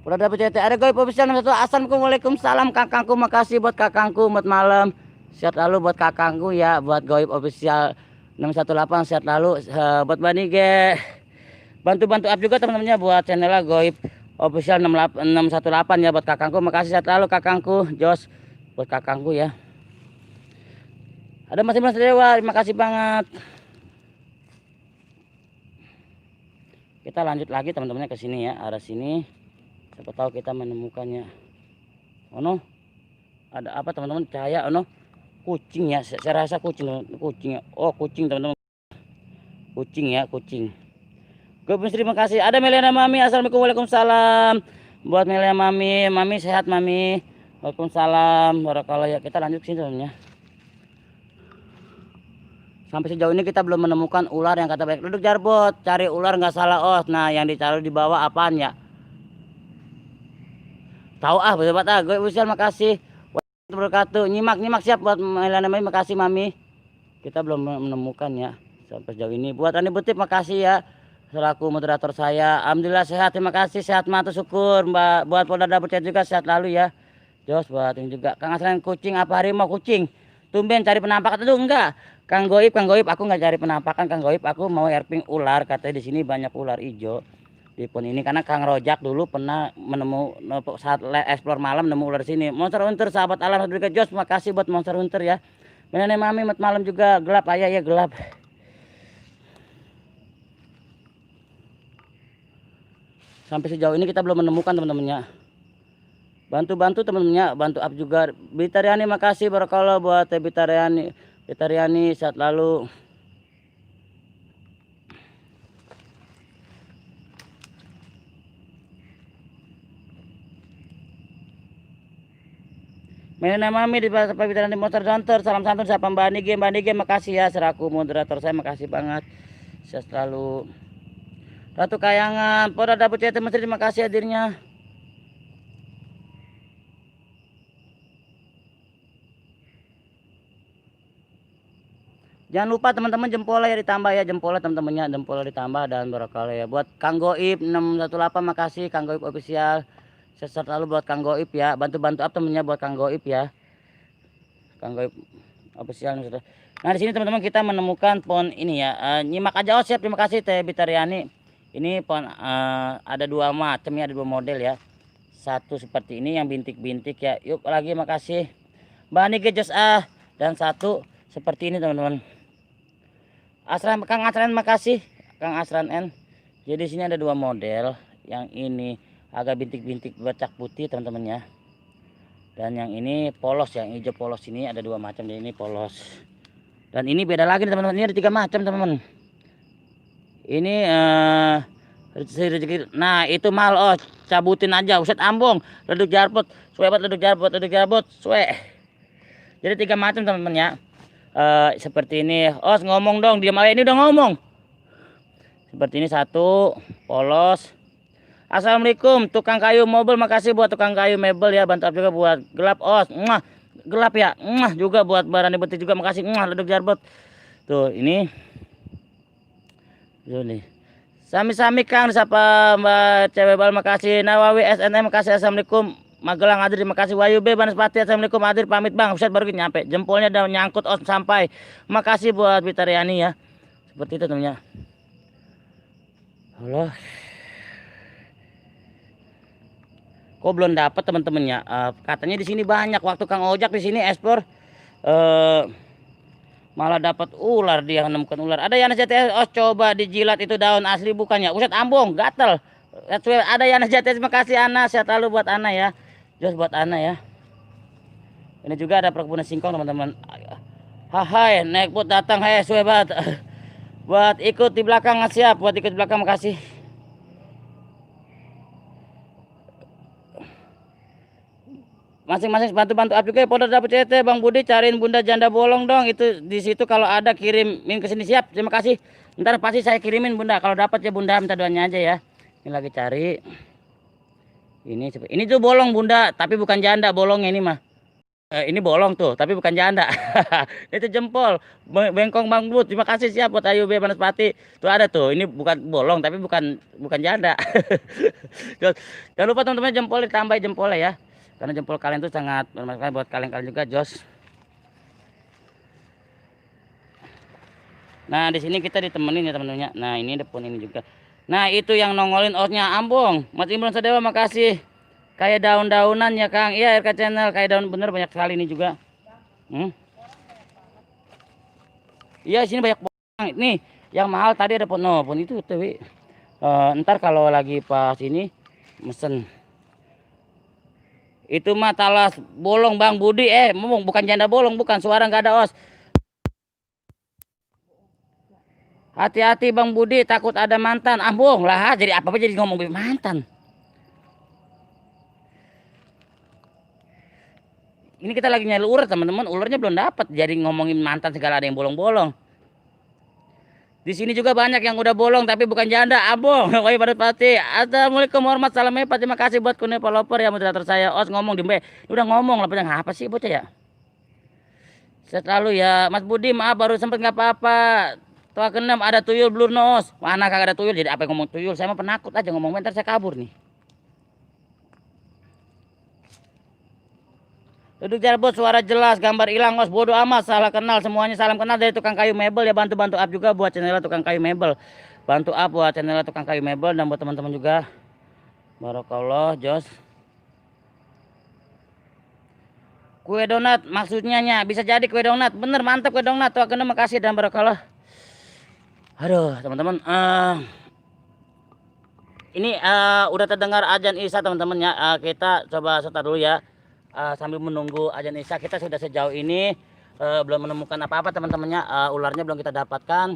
Speaker 1: Udah dapat CT, ada goib official 61. Assalamualaikum salam kakangku, makasih buat kakangku buat malam. Sehat lalu buat kakangku ya, buat goib official 618 sehat lalu. Buat Bani Ge. Bantu-bantu up juga teman-temannya buat channelnya goib official 618 ya buat kakangku, makasih sehat lalu kakangku. Jos buat kakangku ya. Ada masih dewa, terima kasih banget. Kita lanjut lagi teman-temannya ke sini ya, arah sini. Siapa tahu kita menemukannya. Oh no, ada apa teman-teman? Cahaya, oh no, kucing ya. Saya rasa kucing ya. Oh kucing teman-teman. Kucing ya, kucing. Gue terima kasih. Ada Meliana Mami, assalamualaikum waalaikumsalam. Buat Meliana Mami, Mami sehat Mami. Waalaikumsalam. Barakallah ya. Kita lanjut sini teman-teman. Sampai sejauh ini kita belum menemukan ular yang kata baik. Duduk jarbot, cari ular nggak salah Os. Nah yang ditaruh di bawah apaan ya? Tahu betul banget gue usil, makasih. Wabarakatuh. Nyimak siap buat Melana Mami, makasih Mami. Kita belum menemukan ya sampai sejauh ini. Buat Rani Butip makasih ya selaku moderator saya. Alhamdulillah sehat, terima kasih, sehat matu syukur Mbak. Buat Polda Dapur juga sehat lalu ya. Jos buat ini juga. Kang Aslan kucing apa harimau? Kucing. Tumben cari penampakan itu enggak. Kang Goib, aku nggak cari penampakan Kang Goib, aku mau herping ular. Katanya di sini banyak ular hijau di pon ini, karena Kang Rojak dulu pernah saat explore malam nemu ular sini. Monster Hunter sahabat alam Hadrika Jos, makasih buat Monster Hunter ya. Nenek Mami malam juga gelap ayah ya gelap. Sampai sejauh ini kita belum menemukan teman-temannya. Bantu teman-temannya, bantu up juga. Bitariani makasih barakallah buat Bitariani saat lalu. Menena Mami di Bitariani Monster Hunter, salam santun siapa Mbak Nige, makasih ya seraku moderator saya, makasih banget. Sehat selalu. Ratu Kayangan, Polda Dapur CT Misteri, terima kasih hadirnya. Jangan lupa teman-teman jempolnya ya ditambah ya, jempolnya teman-temannya, jempolnya ditambah dan barangkali ya. Buat Kang Goib 618 makasih Kang Goib official. Sehat lalu buat Kang Goib ya, bantu up temennya buat Kang Goib ya. Kang Goib official. Nah di sini teman-teman kita menemukan pohon ini ya. Nyimak aja oh siap, terima kasih Teh Bitariani. Ini pohon ada dua macam ya, ada dua model ya. Satu seperti ini yang bintik-bintik ya. Yuk lagi makasih Mbak Nike Jos dan satu seperti ini teman-teman. Asran Kang Asran makasih Kang Asran N. Jadi sini ada dua model, yang ini agak bintik-bintik bercak putih teman-teman ya. Dan yang ini polos ya, yang hijau polos ini ada dua macam, dan ini polos. Dan ini beda lagi teman-teman, ini ada tiga macam teman-teman. Ini rezeki. Nah itu mal oh cabutin aja, uset ambung, leduk jarbot, suwe bat leduk jarbot, suwe. Jadi tiga macam teman-teman ya. Seperti ini. Oh ngomong dong, diam aja, ini udah ngomong. Seperti ini satu polos. Assalamualaikum tukang kayu mebel, makasih buat tukang kayu mebel ya, bantu juga buat gelap os. Gelap ya. Juga buat Barani Betis juga makasih. Leduk jarbot. Tuh ini. Tuh nih. Sami-sami Kang disapa Mbak Cewek Bal makasih. Nawawi SNM makasih. Assalamualaikum Magelang Adir makasih. Wayu B Banaspati assalamualaikum Adir pamit Bang. Buset baru nyampe. Jempolnya udah nyangkut os sampai. Makasih buat Vitariani ya. Seperti itu temennya. Allah. Kok belum dapat teman-temannya? Katanya di sini banyak. Waktu Kang Ojak di sini ekspor malah dapat ular, dia menemukan ular. Ada Yana JTS, oh coba dijilat itu daun asli bukannya. Uset ambung, gatel. Ada Yana JTS, makasih Ana. Sehat selalu buat Ana ya. Jos buat Ana ya. Ini juga ada perkebunan singkong teman-teman. Hai, naik boat datang. Hei, suwe banget. Buat ikut di belakang siap, buat ikut di belakang makasih. Masing-masing bantu-bantu up juga ya. Podor dapet CT Bang Budi cariin bunda janda bolong dong. Itu di situ kalau ada kirimin ke sini siap. Terima kasih. Ntar pasti saya kirimin bunda. Kalau dapat ya bunda minta doanya aja ya. Ini lagi cari. Ini tuh bolong bunda, tapi bukan janda bolongnya ini mah. Ini bolong tuh, tapi bukan janda. Itu jempol. Bengkong Bang Bud. Terima kasih siap buat Ayu B Banaspati. Tuh ada tuh. Ini bukan bolong tapi bukan janda. Jangan lupa teman-teman jempol ditambah jempolnya ya. Karena jempol kalian tuh sangat bermanfaat buat kalian juga, Jos. Nah, di sini kita ditemenin ya teman-temannya. Nah, ini depan ini juga. Nah, itu yang nongolin osnya ambung. Mas Imron Sadewa makasih. Kayak daun-daunan ya, Kang. Iya, RK Channel kayak daun bener banyak sekali ini juga. Iya, sini banyak pohon. Nih, yang mahal tadi ada pohon itu tuh. Ntar kalau lagi pas ini mesen. Itu mah talas bolong Bang Budi. Bukan janda bolong, bukan, suara nggak ada os. Hati-hati Bang Budi, takut ada mantan. Ambung lah, jadi apa-apa jadi ngomong mantan. Ini kita lagi nyari ular teman-teman, ularnya belum dapat. Jadi ngomongin mantan segala ada yang bolong-bolong. Di sini juga banyak yang udah bolong tapi bukan janda, abong. Woi pada pati. Assalamualaikum warahmatullahi wabarakatuh. Terima kasih buat Kune Developer ya moderator saya. Os ngomong di Mbe. Udah ngomong lah, ngapa sih bocah ya? Selalu ya, Mas Budi maaf baru sempet nggak apa-apa. Tua keenam ada tuyul blur nose. Mana kagak ada tuyul jadi apa yang ngomong tuyul? Saya mah penakut aja ngomong, ntar saya kabur nih. Duduk jarbot suara jelas, gambar hilang os, bodoh amat, salah kenal semuanya, salam kenal dari tukang kayu mebel ya, bantu up juga buat channel tukang kayu mebel. Bantu up buat channel tukang kayu mebel dan buat teman-teman juga. Barakallah, Jos. Kue donat maksudnya bisa jadi kue donat. Bener, mantap kue donat. Tuh kena makasih dan barakallah. Aduh, teman-teman, ini udah terdengar azan Isya teman-teman ya. Kita coba setar dulu ya. Sambil menunggu azan Isya, kita sudah sejauh ini belum menemukan apa-apa teman-temannya. Ularnya belum kita dapatkan.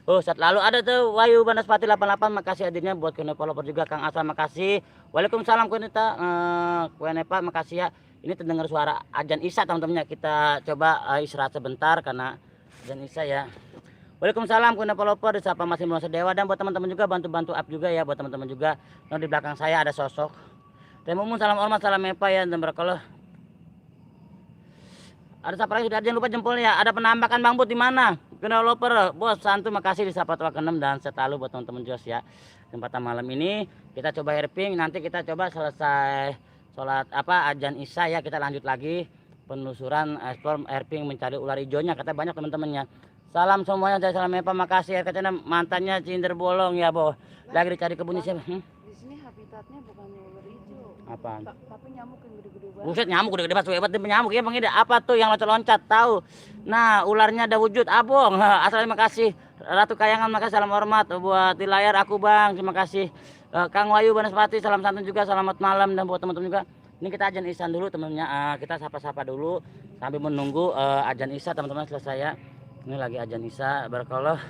Speaker 1: Saat lalu ada tuh Wayu Banaspati 88, makasih hadirnya buat Kune Developer juga. Kang Asal makasih. Waalaikumsalam Kuenepa makasih ya. Ini terdengar suara azan Isya teman-temannya. Kita coba istirahat sebentar karena azan Isya ya. Waalaikumsalam Kune Developer disapa Mas Imron Sadewa dan buat teman-teman juga bantu up juga ya buat teman-teman juga. Nah, di belakang saya ada sosok Temumun, salam hormat, salam mepa ya dan barakallah. Ada siapa lagi sudah jangan lupa jempolnya. Ada penambahan Bang Bud di mana? Developer, bos santu makasih di sapa tua ke-6 dan setalu buat teman-teman Jos ya. Kesempatan malam ini kita coba herping, nanti kita coba selesai sholat azan Isya ya, kita lanjut lagi penelusuran ekspor herping mencari ular hijaunya. Kata banyak teman-temannya. Salam semuanya dari salam mepa makasih. Katanya mantannya cinder bolong ya, Bo. Lagi dicari kebun siapa?
Speaker 2: Di sini habitatnya bukan ular hijau.
Speaker 1: Apaan?
Speaker 2: Tapi nyamuk yang gede-gede banget.
Speaker 1: Buset, nyamuk gede-gede banget, hebat nyamuk ya Bang Ida. Apa tuh yang loncat-loncat? Tahu. Nah, ularnya ada wujud, abong. Asal terima kasih. Ratu Kayangan makasih, salam hormat buat di layar aku Bang. Terima kasih. Kang Wayu Banaspati salam santun juga, selamat malam dan buat teman-teman juga. Ini kita azan Isya dulu teman-temannya. Kita sapa-sapa dulu sambil menunggu azan Isya teman-teman selesai ya. Ini lagi azan Isya, barakallah.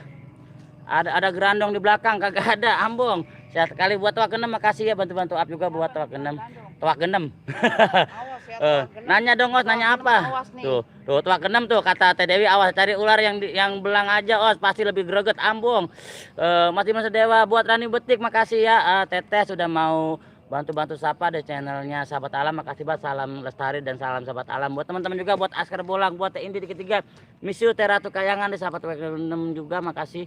Speaker 1: Ada gerandong di belakang, kagak ada, ambong. Sehat sekali buat Tua ke-6, makasih ya bantu up juga buat Tua ke-6. Tua ke-6.
Speaker 2: Awas ya,
Speaker 1: Nanya dong Os, nanya apa? Tuh tua keenam tuh kata Teh Dewi, awas cari ular yang belang aja Os, pasti lebih greget ambung. Masih Mas Dewa buat Rani Betik, makasih ya. Teteh sudah mau bantu-bantu sapa di channelnya Sahabat Alam, makasih banget, salam lestari dan salam Sahabat Alam buat teman-teman juga, buat Askar Bolang, buat Teh Indi di ketiga, miss you Teh Ratu Kayangan di Sahabat W6 juga, makasih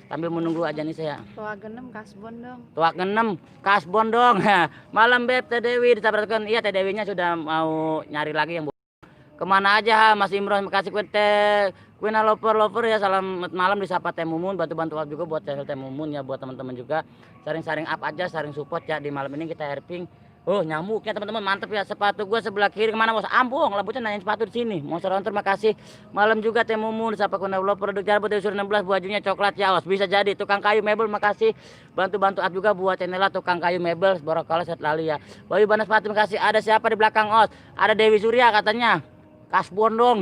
Speaker 1: sambil menunggu aja nih saya.
Speaker 2: Tua genem kasbon dong.
Speaker 1: Tua keenam kasbon dong. Malam Beb Teh Dewi disabarkan. Iya Teh Dewinya sudah mau nyari lagi yang kemana aja Mas Imron, makasih Queen lover ya, salam malam disapa Teh Mumun, bantu-bantu juga buat channel Teh Mumun ya, buat teman-teman juga saring-saring up aja, saring support ya di malam ini kita herping. Nyamuknya teman-teman mantep ya, sepatu gua sebelah kiri kemana Bos, ambung labutnya nanyain sepatu di sini. Monster Hunter makasih malam juga Teh Mumun, disapa Queen lover produk jarbot dari 16 bajunya coklat ya Os, bisa jadi tukang kayu mebel, makasih bantu-bantu up juga buat channel tukang kayu mebel, barakallah set lalu ya. Bayu Banas Pati makasih. Ada siapa di belakang Os? Ada Dewi Surya katanya. Kasbon dong.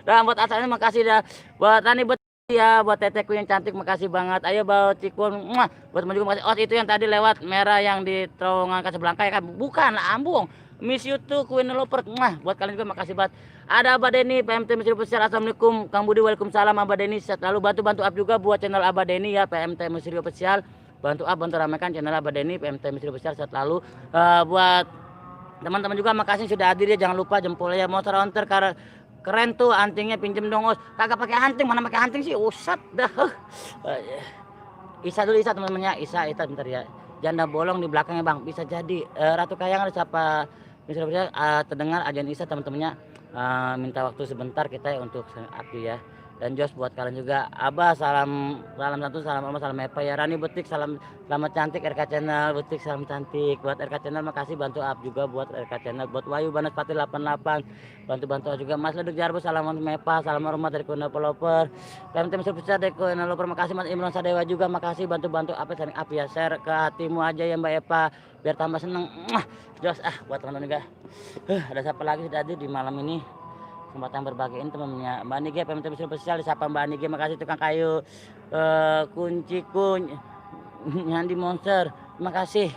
Speaker 1: Dan buat asalnya makasih dah. Buat Rani Betik ya, buat Teteku yang cantik makasih banget. Ayo bawa Cikun. Buat teman juga makasih. Oh itu yang tadi lewat merah yang di terowongan Casablanca ya kan? Bukan lah, ambung. Miss you tuh Queen Loper. Buat kalian juga makasih banget. Ada Abah Deni, PMT Mesir Official. Assalamualaikum Kang Budi, waalaikumsalam Abah Deni. Selalu bantu up juga buat channel Abah Deni ya, PMT Mesir Official. Bantu ramaikan channel Abah Deni, PMT Mesir Official selalu. Buat teman-teman juga makasih sudah hadir ya, jangan lupa jempolnya. Monster Hunter keren tuh antingnya, pinjem dong Os. Kagak pakai anting, mana pakai anting sih, usat dah. Isa dulu, Isa teman-temannya, Isa bentar ya. Janda bolong di belakangnya Bang, bisa jadi. Ratu Kayangan siapa misalnya terdengar ajan Isa teman-temannya, minta waktu sebentar kita ya untuk api ya. Dan Jos buat kalian juga. Abah salam satu, salam Oma, salam Epa ya. Rani Betik salam selamat cantik, RK Channel Betik salam cantik. Buat RK Channel makasih bantu up juga buat RK Channel. Buat Wayu Banas Pati 88 bantu juga. Mas Leduk Jarbo salam Mepa, salam hormat dari Kuna Peloper. PMT Mesir Besar dari Kuna Peloper, makasih. Mas Imron Sadewa juga makasih bantu apa saling up ya. Share ke hatimu aja ya Mbak Epa biar tambah seneng. Jos buat teman-teman juga. Ada siapa lagi sudah hadir di malam ini? Kesempatan berbagiin temannya Mbak Nige, PMT Mesir Spesial disapa Mbak Nige, makasih tukang kayu kunci Nyandi Monster, terima kasih.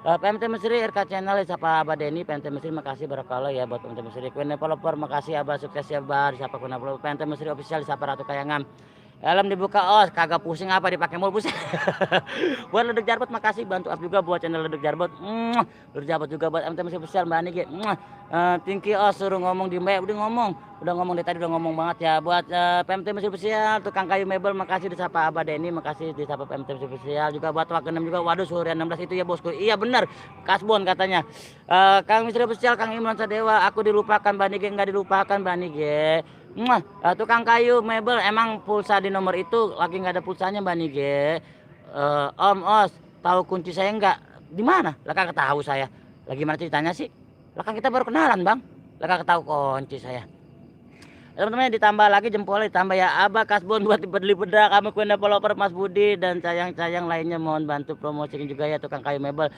Speaker 1: PMT Mesir RK Channel disapa Abah Deni, PMT Mesir makasih barakallah ya buat PMT Mesir. Queen Developer makasih Abah, sukses ya Bar, disapa Queen Developer. PMT Mesir Official disapa Ratu Kayangan. Helm dibuka Os, kagak pusing apa dipakai mul pusing. Buat Leduk Jarbot makasih bantu up juga buat channel Leduk Jarbot. Leduk Jarbot juga buat MT Mesir Spesial Mbak Niki. Tingki Os suruh ngomong di Mbak, udah ngomong dari tadi, udah ngomong banget ya. Buat PMT Mesir Spesial tukang kayu mebel makasih disapa Abah Deni, makasih disapa PMT Mesir Spesial juga buat Wakenem juga. Waduh Surya 16 itu ya bosku. Iya bener, kasbon katanya. Kang Mesir Spesial, Kang Imron Sadewa, aku dilupakan Mbak Niki, enggak dilupakan Mbak Niki. Tukang kayu mebel emang pulsa di nomor itu lagi nggak ada pulsanya Mbak Nige. Om Os tahu kunci saya nggak? Di mana? Lah kagak tahu saya. Lagi mana ceritanya sih? Lah kan kita baru kenalan Bang. Lah kagak tahu kunci saya. Teman-teman ditambah lagi jempolnya, ditambah ya Abah kasbon buat beli bedak, kami Queen Developer Mas Budi dan sayang lainnya mohon bantu promosiin juga ya tukang kayu mebel.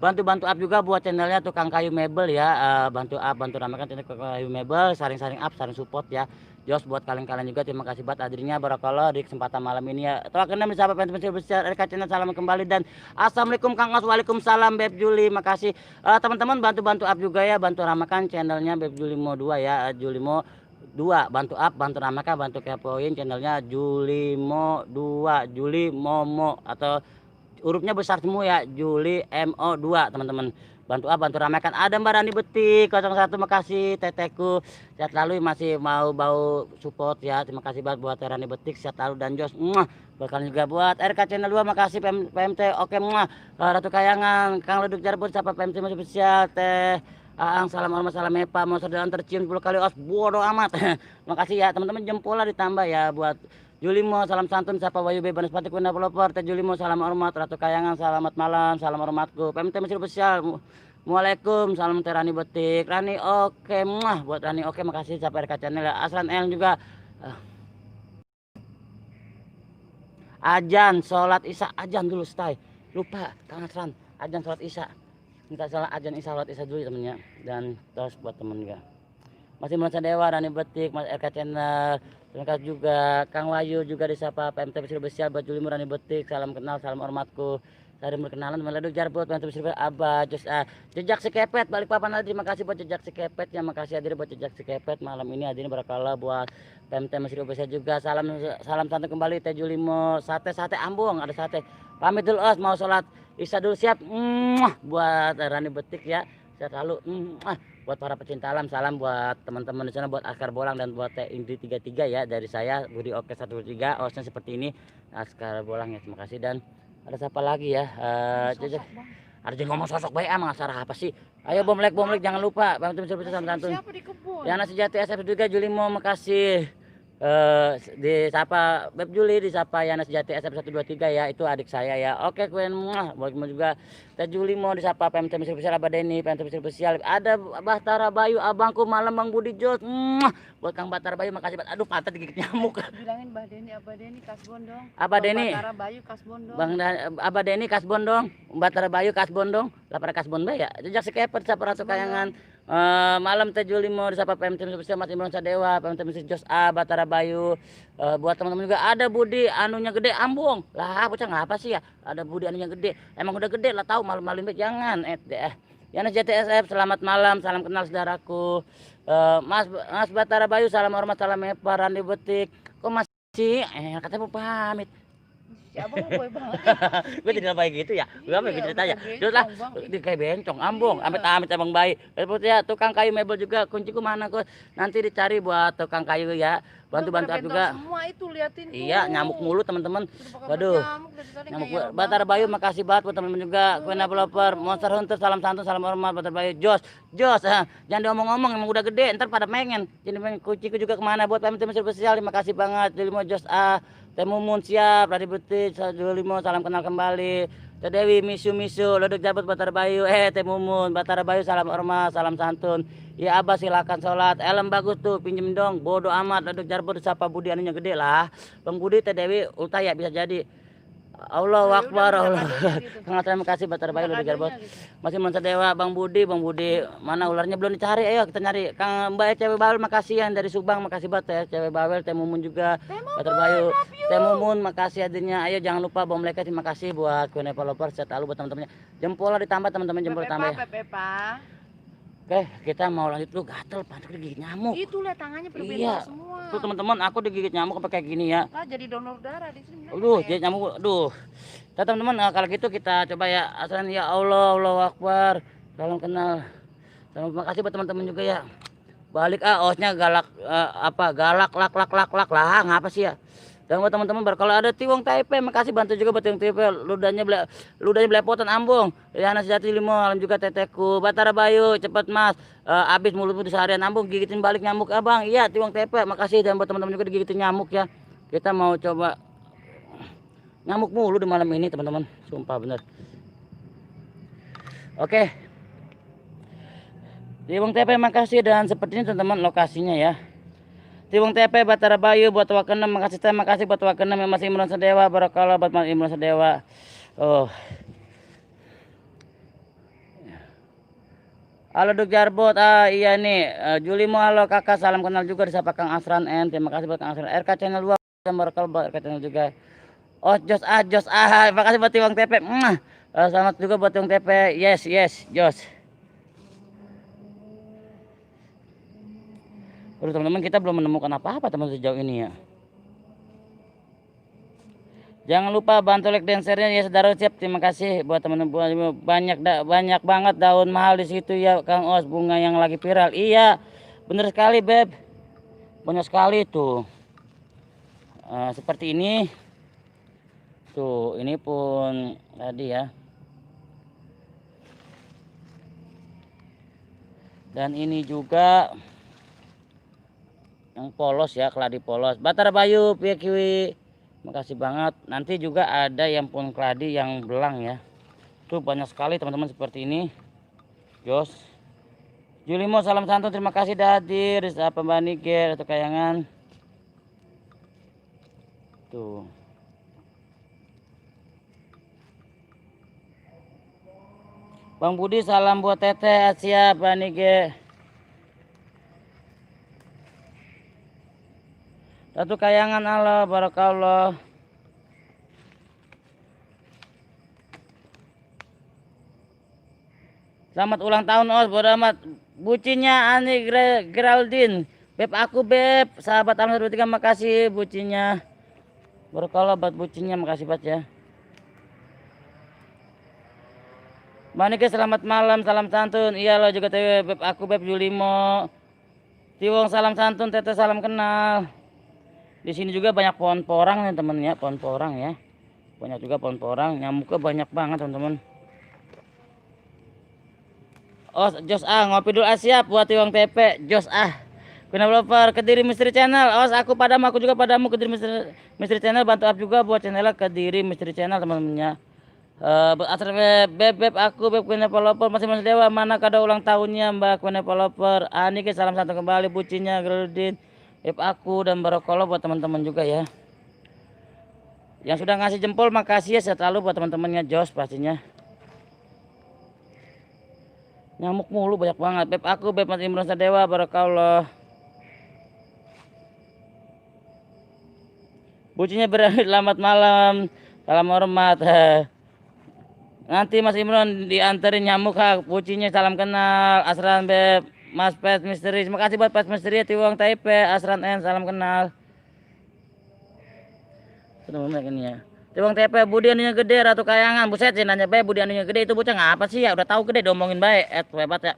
Speaker 1: Bantu up juga buat channelnya tukang kayu mebel ya. Bantu ramaikan channel kayu mebel, saring up, saring support ya. Jos buat kalian juga terima kasih banget hadirnya, barakallah di kesempatan malam ini ya. Tuh kena bersama penonton besar RK Channel, salam kembali dan assalamualaikum Kang Os, waalaikumsalam Beb Juli, makasih. Teman-teman bantu up juga ya, bantu ramaikan channelnya Beb Julimo 2 ya, Julimo 2, bantu up, bantu ramaikan, bantu kepoin channelnya Julimo 2, Juli Momo atau hurufnya besar semua ya, Juli MO 2 teman-teman. Bantu up, bantu ramaikan. Ada Mbak Rani Betik 01, makasih Teteku sehat lalu, masih mau bau support ya, terima kasih banget buat Rani Betik sehat lalu dan Jos bakal juga buat RK Channel 2 makasih PMT oke Ratu Kayangan, Kang Leduk Jarbot siapa PMT masih spesial Teh Aang, salam hormat, salam Epa, mau sedang tercium 10 kali Os, bodoh amat. Makasih ya teman-teman, jempolnya ditambah ya buat Julimo, salam santun, siapa Wayu Banas Pati Queen Developer, Teh Julimo, salam hormat, Ratu Kayangan, selamat malam, salam hormatku, PMT Mesir Spesial, Waalaikum, salam Teh Rani Betik, Rani oke, buat Rani oke, makasih siapa RK Channel ya, Aslan El juga, ajan, sholat isya, ajan dulu stay, lupa, Kang Aslan, ajan sholat isya. Minta salah ajan sholat isya dulu temennya, dan terus buat temen juga masih merasa Dewa, Rani Betik, Mas RK Channel, terima kasih juga Kang Wayu juga disapa PMT Mesir Spesial buat Julimo, Rani Betik, salam kenal, salam hormatku, Saya berkenalan meleduk jarbot bantu bersih Abah Jos jejak sekepet balik papan lagi. Terima kasih buat jejak sekepet ya, makasih hadir buat jejak sekepet malam ini hadirin barakallah buat PMT Mesir Indonesia juga. Salam santai kembali Teh Julimo sate ambung ada sate. Pamit dulu Os mau sholat Isya dulu siap. Buat Rani Betik ya. Saya selalu buat para pecinta alam salam buat teman-teman di sana buat Askar Bolang dan buat Teh Indri 33 ya dari saya Budi Oke 123 Osnya seperti ini Askar Bolang ya, terima kasih. Dan ada siapa lagi ya?
Speaker 2: Sosok, Bang.
Speaker 1: Ada ngomong sosok baik emang asal apa sih? Ayo bomlek jangan lupa bantu bersih sama santun.
Speaker 2: Siapa di kebun?
Speaker 1: Yana Sejati SF juga Julimo makasih. Disapa Beb Juli, disapa Yana Sejati SF123 ya, itu adik saya ya. Oke kuen buat juga Teh Juli mau disapa PMT Mesir Spesial Abah Deni, PMT Mesir Spesial ada Bahtara Bayu abangku malam Bang Budi Jos. Buat Kang Bahtara Bayu makasih banget. Aduh pantat digigit nyamuk.
Speaker 2: Bilangin Abah Deni kasbon dong.
Speaker 1: Abah Deni.
Speaker 2: Bahtara Bayu kasbon dong.
Speaker 1: Abah Deni kasbon dong. Bahtara Bayu kasbon dong. Lah pada kasbon bae ya. Jejak sekepet sapa ratu kayangan. Malam Teh Juli mau disapa PMT Spesial Mas Imron Sadewa, PMT Mesir Jos Bahtara Bayu. Buat teman-teman juga ada Budi anunya gede ambung. Lah bocah ngapa sih ya? Ada Budi anunya gede. Emang udah gede lah tahu malu-maluin jangan Yana JTSF selamat malam, salam kenal saudaraku. Mas Bahtara Bayu salam hormat, salam hepa Randi Betik. Kok masih katanya mau pamit.
Speaker 2: Siapa mau boy banget?
Speaker 1: Gue tidak baik gitu ya. Gue apa gitu ceritanya. Terus lah di kayak bencong ambung, amit-amit emang baik. Terus ya tukang kayu mebel juga kunciku mana kok. Nanti dicari buat tukang kayu ya. Bantu-bantu juga.
Speaker 2: Semua itu liatin tuh.
Speaker 1: Iya, nyamuk mulu teman-teman. Waduh. Nyamuk Bahtara Bayu makasih banget buat teman-teman juga. Queen Developer, Monster Hunter salam santun, salam hormat Bahtara Bayu. Jos, jangan diomong-omong emang udah gede, ntar pada pengen. Jadi pengen kunciku juga kemana buat PMT Mesir Spesial. Terima kasih banget. Jadi mau Jos Teh Mumun siap, Radi Betik 125 salam kenal kembali. Teh Dewi misu leduk jabut Bahtara Bayu. Teh Mumun Bahtara Bayu salam hormat, salam santun. Ya Abah silakan sholat. Elem bagus tuh pinjem dong. Bodoh amat leduk jarbut disapa Budi anunya gede lah. Bang Budi Teh Dewi ulta ya bisa jadi. Allahu Akbar Allah. Terima kasih Bahtara Bayu leduk jarbut. Masih Imron Sadewa Bang Budi mana ularnya belum dicari, ayo kita nyari. Kang Mbak cewek bawel makasih yang dari Subang makasih banget ya cewek bawel. Teh Mumun juga Bahtara Bayu. Teh Mumun makasih hadirnya. Ayo jangan lupa bom like terima kasih buat Queen Developer set lalu buat teman-temannya. Jempolnya ditambah teman-teman jempol tambah. Oke, kita mau lanjut dulu gatel pantat digigit nyamuk.
Speaker 2: Itu lihat tangannya
Speaker 1: iya.
Speaker 2: Semua.
Speaker 1: Tuh teman-teman aku digigit nyamuk kayak gini ya.
Speaker 2: Nah, jadi donor darah di sini.
Speaker 1: Aduh, jadi nyamuk. Aduh. Teman-teman kalau gitu kita coba ya asalan ya Allah, Allahu Akbar. Salam kenal. Terima kasih buat teman-teman juga ya. Balik osnya galak galak lak lah ngapa sih ya. Dan buat teman-teman kalau ada Tiwong TP makasih bantu juga buat Tiwong TP ludahnya belepotan ambung. Yana Sejati Limo alam juga teteku. Bahtara Bayu cepet Mas. Abis mulutmu seharian ambung gigitin balik nyamuk Abang. Iya Tiwong TP makasih dan buat teman-teman juga digigitin nyamuk ya. Kita mau coba nyamuk mulu di malam ini teman-teman. Sumpah bener. Oke. Tiwong TP makasih dan seperti ini teman-teman lokasinya ya. Tiwong TP Bahtara Bayu buat Wakenem makasih buat Wakenem yang masih Imron Sadewa barakallah buat Imron Sadewa. Halo Duk Jarbot, iya nih Julimo halo kakak salam kenal juga disapa Kang Asran N. Terima kasih buat Kang Asran RK channel 2 barakallah buat RK channel juga. Jos terima kasih buat Tiwong TP. Selamat juga buat Tiwong TP. Yes Jos. Aduh teman-teman kita belum menemukan apa-apa teman sejauh ini ya. Jangan lupa bantu like dancernya ya saudara siap. Terima kasih buat teman-teman banyak banget daun mahal di situ ya Kang Os bunga yang lagi viral. Iya bener sekali Beb. Banyak sekali tuh. Seperti ini. Tuh ini pun tadi ya. Dan ini juga yang polos ya, keladi polos. Bahtara Bayu, Pia Kiwi. Makasih banget. Nanti juga ada yang pun keladi yang belang ya. Tuh banyak sekali teman-teman seperti ini. Jos. Julimo salam santun terima kasih dah hadir. Siapa Mbak Niger atau kayangan. Tuh. Bang Budi salam buat Teteh siap Mbak Niger. Satu kayangan Allah barakallah. Selamat ulang tahun Os, bodo amat. Bucinnya Ani Geraldine. Beb aku beb, sahabat Alam 23 makasih bucinnya. Berkala buat bucinnya makasih banget ya. Manike selamat malam, salam santun. Iya lo juga teh beb aku beb Julimo. Tiwong salam santun, teteh salam kenal. Di sini juga banyak pohon porang nih temen ya, pohon porang ya. Banyak juga pohon porang, nyamuknya banyak banget teman-teman. Oh, Jos ngopi dulu siap buat Tiwong TP. Jos developer Kediri Misteri Channel. Aku padamu, aku juga padamu Kediri Misteri Channel, bantu up juga buat channelnya Kediri Misteri Channel teman-temannya. Beb aku beb Queen Developer masih dewa, mana kado ulang tahunnya Mbak Queen Developer. Ini salam satu kembali bucinya Geraldine. Beb aku dan Barokolo buat teman-teman juga ya. Yang sudah ngasih jempol makasih ya, sehat selalu buat teman-temannya Jos pastinya. Nyamuk mulu banyak banget. Beb aku beb Mas Imron Sadewa Barakallah. Bucinya berani selamat malam. Salam hormat. Nanti Mas Imron dianterin nyamuk bucinya salam kenal. Asran beb Mas Pet Misteri. Terima kasih buat Pet Misteri Tiwong Taipei. Asran N salam kenal. Teman-teman ini ya. Tiwong TP Budi anunya gede Ratu Kayangan. Buset sih nanya bae Budi anunya gede itu bocah ngapa sih ya, udah tahu gede diomongin bae. Hebat ya.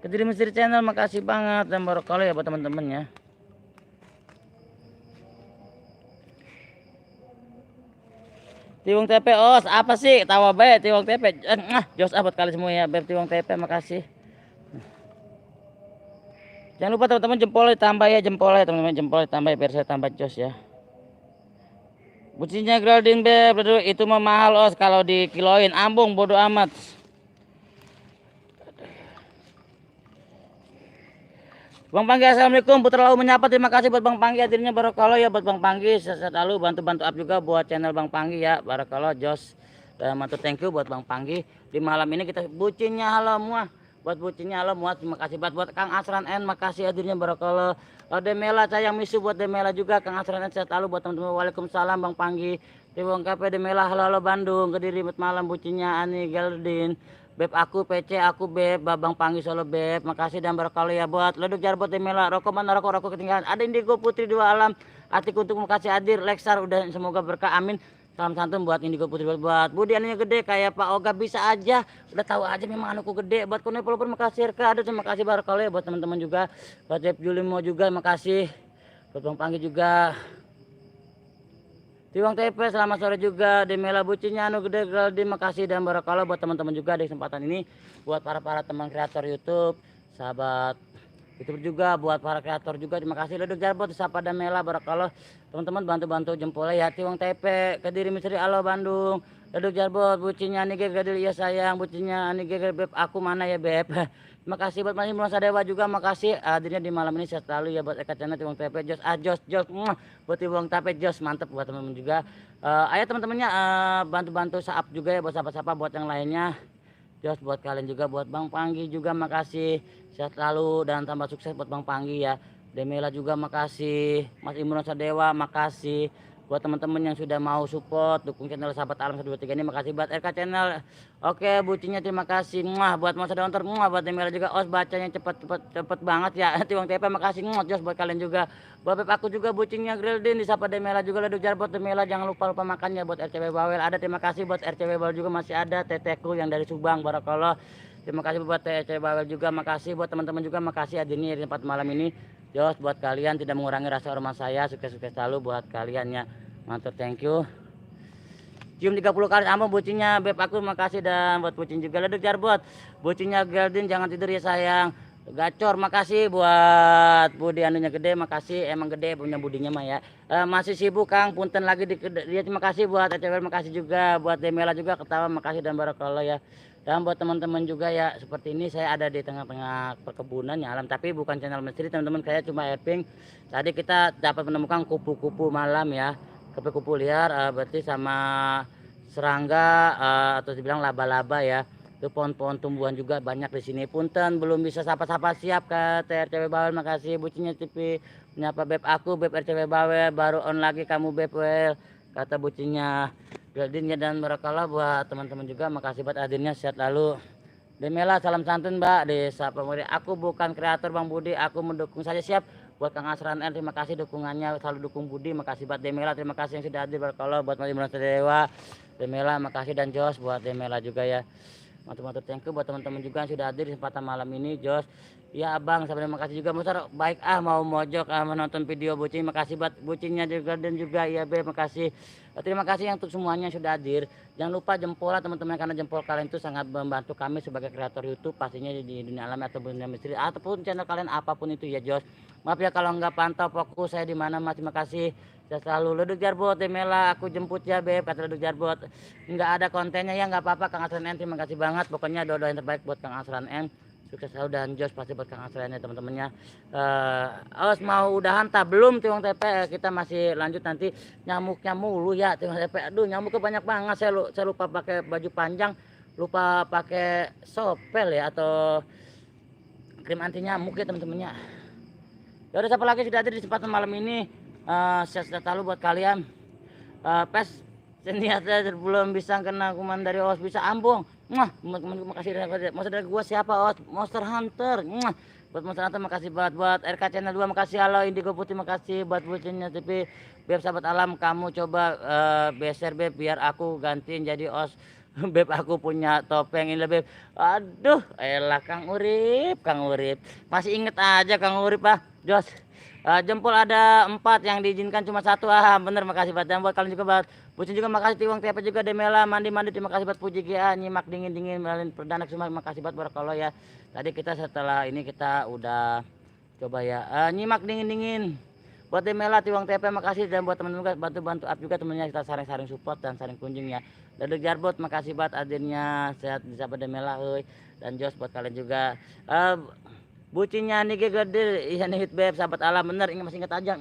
Speaker 1: Kediri Misteri Channel makasih banget dan barokah ya buat teman-teman ya. Tiwong TP apa sih tawa bae Tiwong TP. Jos buat kali semua ya beb Tiwong TP makasih. Jangan lupa teman-teman jempolnya tambah ya, jempolnya teman-teman, jempolnya tambah ya, biar saya tambah jos ya. Bucinya Geraldine beb, itu mah mahal kalau dikiloin, ambung bodo amat. Bang Panggi assalamualaikum, Putra Lau menyapa, terima kasih buat Bang Panggi hadirnya Barakallah ya buat Bang Panggi, sehat selalu bantu-bantu up juga buat channel Bang Panggi ya Barakallah Jos. Dan mantu thank you buat Bang Panggi. Di malam ini kita bucinnya halo semua. Buat bucinnya halo muat, terima kasih buat Kang Asran N, makasih hadirnya Barakallah. Demela sayang misu buat Demela juga Kang Asran N, sehat selalu buat teman-teman. Waalaikumsalam Bang Panggi. Tiwong KP Demela halo Bandung, Kediri malam bucinnya Ani Geraldine. Beb aku PC aku beb Babang Panggi Solo beb, makasih dan Barakallah ya buat Leduk Jarbot Demela. Rokok mana rokok ketinggalan, ada Indigo Putri Dua Alam, Atik untuk makasih hadir. Lexar udah semoga berkah amin. Salam santun buat Indigo Putri buat Budi anunya gede kayak Pak Oga bisa aja, udah tahu aja memang anakku gede. Buat Kone Pelopor makasih Rka, ada terima kasih Barakallah ya buat teman-teman juga. Buat Jep Julimo juga makasih. Buat Bang Panggi juga. Tiwong TP selamat sore juga. Demela bucinya anu gede Geraldine makasih dan Barakallah buat teman-teman juga di kesempatan ini. Buat para teman kreator YouTube, sahabat YouTube juga, buat para kreator juga terima kasih. Leduk Jarbot disapa Demela Barakallah. Teman-teman bantu-bantu jempolnya ya. Tiwong TP Kediri Misteri Alo Bandung. Leduk Jarbot bucinya Nige Gadil ya sayang, bucinya Nige beb aku mana ya beb. Terima kasih buat Mas Imron Sadewa juga, makasih hadirnya di malam ini sehat selalu ya buat Eka Channel Tiwong TP Jos Jos buat Tiwong TP Jos mantep buat teman-teman juga. Ayo teman-temannya bantu-bantu saap juga ya buat siapa-siapa buat yang lainnya. Jos buat kalian juga, buat Bang Panggi juga makasih, sehat selalu dan tambah sukses buat Bang Panggi ya. Demela juga makasih, Mas Imron Sadewa makasih. Buat teman-teman yang sudah mau support dukung channel sahabat Alam 123 ini makasih buat RK Channel. Oke bucinya terima kasih buat Mas Dontor buat Demela juga bacanya cepet banget ya. Tiwong TP makasih Jos buat kalian juga. Buat beb aku juga bucinnya Geraldine disapa Demela juga. Leduk Jarbot Demela jangan lupa makannya. Buat RCW Bawel ada, terima kasih buat RCW Bawel juga masih ada. Teteku yang dari Subang Barakallah. Terima kasih buat RCW Bawel juga, makasih buat teman-teman juga, makasih hadirnya di tempat malam ini. Jos buat kalian tidak mengurangi rasa hormat saya, sukses-sukses selalu buat kalian ya. Mantap, thank you. Cium 30 kali sama bucinya beb aku makasih dan buat bucin juga. Leduk Jarbot bucinya Geraldine jangan tidur ya sayang. Gacor makasih buat Budi anunya gede, makasih emang gede punya budinya mah ya. Masih sibuk Kang punten lagi dia, terima kasih buat ACW, makasih juga buat Demela juga ketawa makasih dan Barakallah ya. Dan buat teman-teman juga ya, seperti ini saya ada di tengah-tengah perkebunan ya alam, tapi bukan channel misteri teman-teman, saya cuma Erping. Tadi kita dapat menemukan kupu-kupu malam ya, kupu-kupu liar berarti sama serangga atau dibilang laba-laba ya. Itu pohon-pohon tumbuhan juga banyak di sini. Punten belum bisa sapa-sapa siap ke RCW Bawel, makasih bucinya TV menyapa beb aku beb RCW Bawel baru on lagi kamu beb wel kata bucinya. Gladinnya dan barakallah buat teman-teman juga, makasih buat hadirnya, sehat lalu. Demela salam santun Mbak Desa Pemudi. Aku bukan kreator Bang Budi, aku mendukung saja, siap. Buat Kang Asran N, terima kasih dukungannya, selalu dukung Budi. Makasih buat Demela, terima kasih yang sudah hadir. Barakallah buat Mali Merasa Dewa, Demela makasih, dan Jos buat Demela juga ya. Mantul-mantul, thank you buat teman-teman juga yang sudah hadir di kesempatan malam ini. Jos, ya abang, sampai terima kasih juga. Besar baik mau mojok menonton video bucin, makasih buat bucinnya juga, dan juga ya Be, makasih. Terima kasih yang untuk semuanya yang sudah hadir. Jangan lupa jempol lah teman-teman, karena jempol kalian itu sangat membantu kami sebagai kreator YouTube, pastinya di dunia alam atau dunia misteri ataupun channel kalian apapun itu ya Jos. Maaf ya kalau nggak pantau fokus saya di mana Mas. Terima kasih. Saya selalu Leduk Jarbot, Demela aku jemput ya Beb, kata Leduk Jarbot. Nggak ada kontennya ya, nggak apa-apa Kang Asran N, terima kasih banget. Pokoknya doa yang terbaik buat Kang Asran N, sukses selalu, dan Jos pasti buat Kang Asran ya teman-temannya. Awas mau udahan tak belum Tiwong TP, kita masih lanjut nanti. Nyamuknya mulu ya Tiwong TP, aduh nyamuknya banyak banget. Saya lupa pakai baju panjang, lupa pakai sopel ya atau krim anti nyamuk ya teman-temannya. Ya udah, siapa lagi sudah ada di kesempatan malam ini? Sehat selalu buat kalian. Pes ternyata belum bisa kena kuman dari Os, bisa ambung. Makasih. Monster dari gua siapa Os? Monster Hunter. Buat Monster Hunter makasih banget. Buat RK Channel 2 makasih. Halo Indigo Putih makasih. Buat bucinnya TV Beb sahabat alam, kamu coba beser Beb biar aku gantiin jadi Os. Beb aku punya topeng ini Beb. Aduh elah Kang Urip. Masih inget aja Kang Urip Jos. Jempol ada 4, yang diizinkan cuma 1. Bener, makasih buat. Dan buat kalian juga buat bucin juga makasih. Tiwong TP juga, Demela mandi terima kasih buat Puji GA, nyimak dingin melalui perdana semua, makasih buat barakallah ya. Tadi kita setelah ini kita udah coba ya nyimak dingin buat Demela, Tiwong TP makasih, dan buat teman-teman bantu up juga temennya, kita saring support dan saring kunjung ya. Leduk Jarbot makasih buat hadirnya, sehat di sahabat Demela dan Jos buat kalian juga. Bucinnya nih gede iya nih Beb sahabat alam, bener masih inget aja.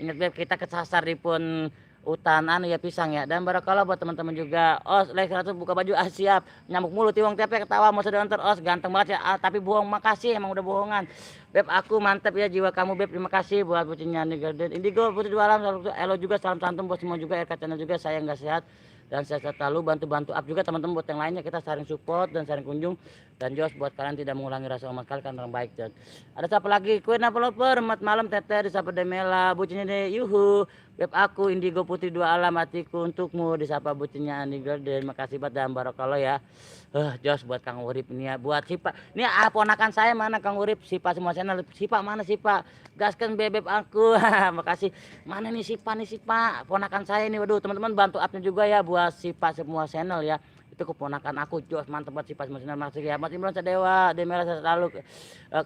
Speaker 1: Inget Beb, kita kesasar di pun hutan ya pisang ya. Dan barakallah buat teman-teman juga. Os like 100 buka baju siap. Nyamuk mulu Tiwong TP ketawa mau sedang ntar. Os ganteng banget ya, tapi bohong, makasih emang udah bohongan. Beb aku mantep ya jiwa kamu Beb, terima kasih buat bucinnya nih gede. Indigo Putri 2 alam, elo juga, salam santum buat semua juga. RK Channel juga, saya nggak sehat dan saya selalu bantu up juga teman-teman. Buat yang lainnya kita saling support dan saling kunjung. Dan Jos buat kalian tidak mengulangi rasa umat kalian orang baik. Dan ada siapa lagi? Kue Napeloper, Mat Malam Teteh, disapa Demela, bucinnya deh yuhu. Beb aku Indigo Putri 2 alam, hatiku untukmu, disapa bucinnya Andi Garden. Makasih buat dan barakallah ya. Jos buat Kang Urip ini ya, buat Sipa. Ini ponakan saya mana Kang Urip, Sipa semua channel. Sipa mana Sipa? Gaskan bebek aku. Makasih. Mana nih Sipa ponakan saya ini. Waduh, teman-teman bantu upnya juga ya buat Sipa semua channel ya. Itu keponakan aku, Jos mantep banget Sipa semua channel. Makasih ya. Mas Imron Sadewa, Demela selalu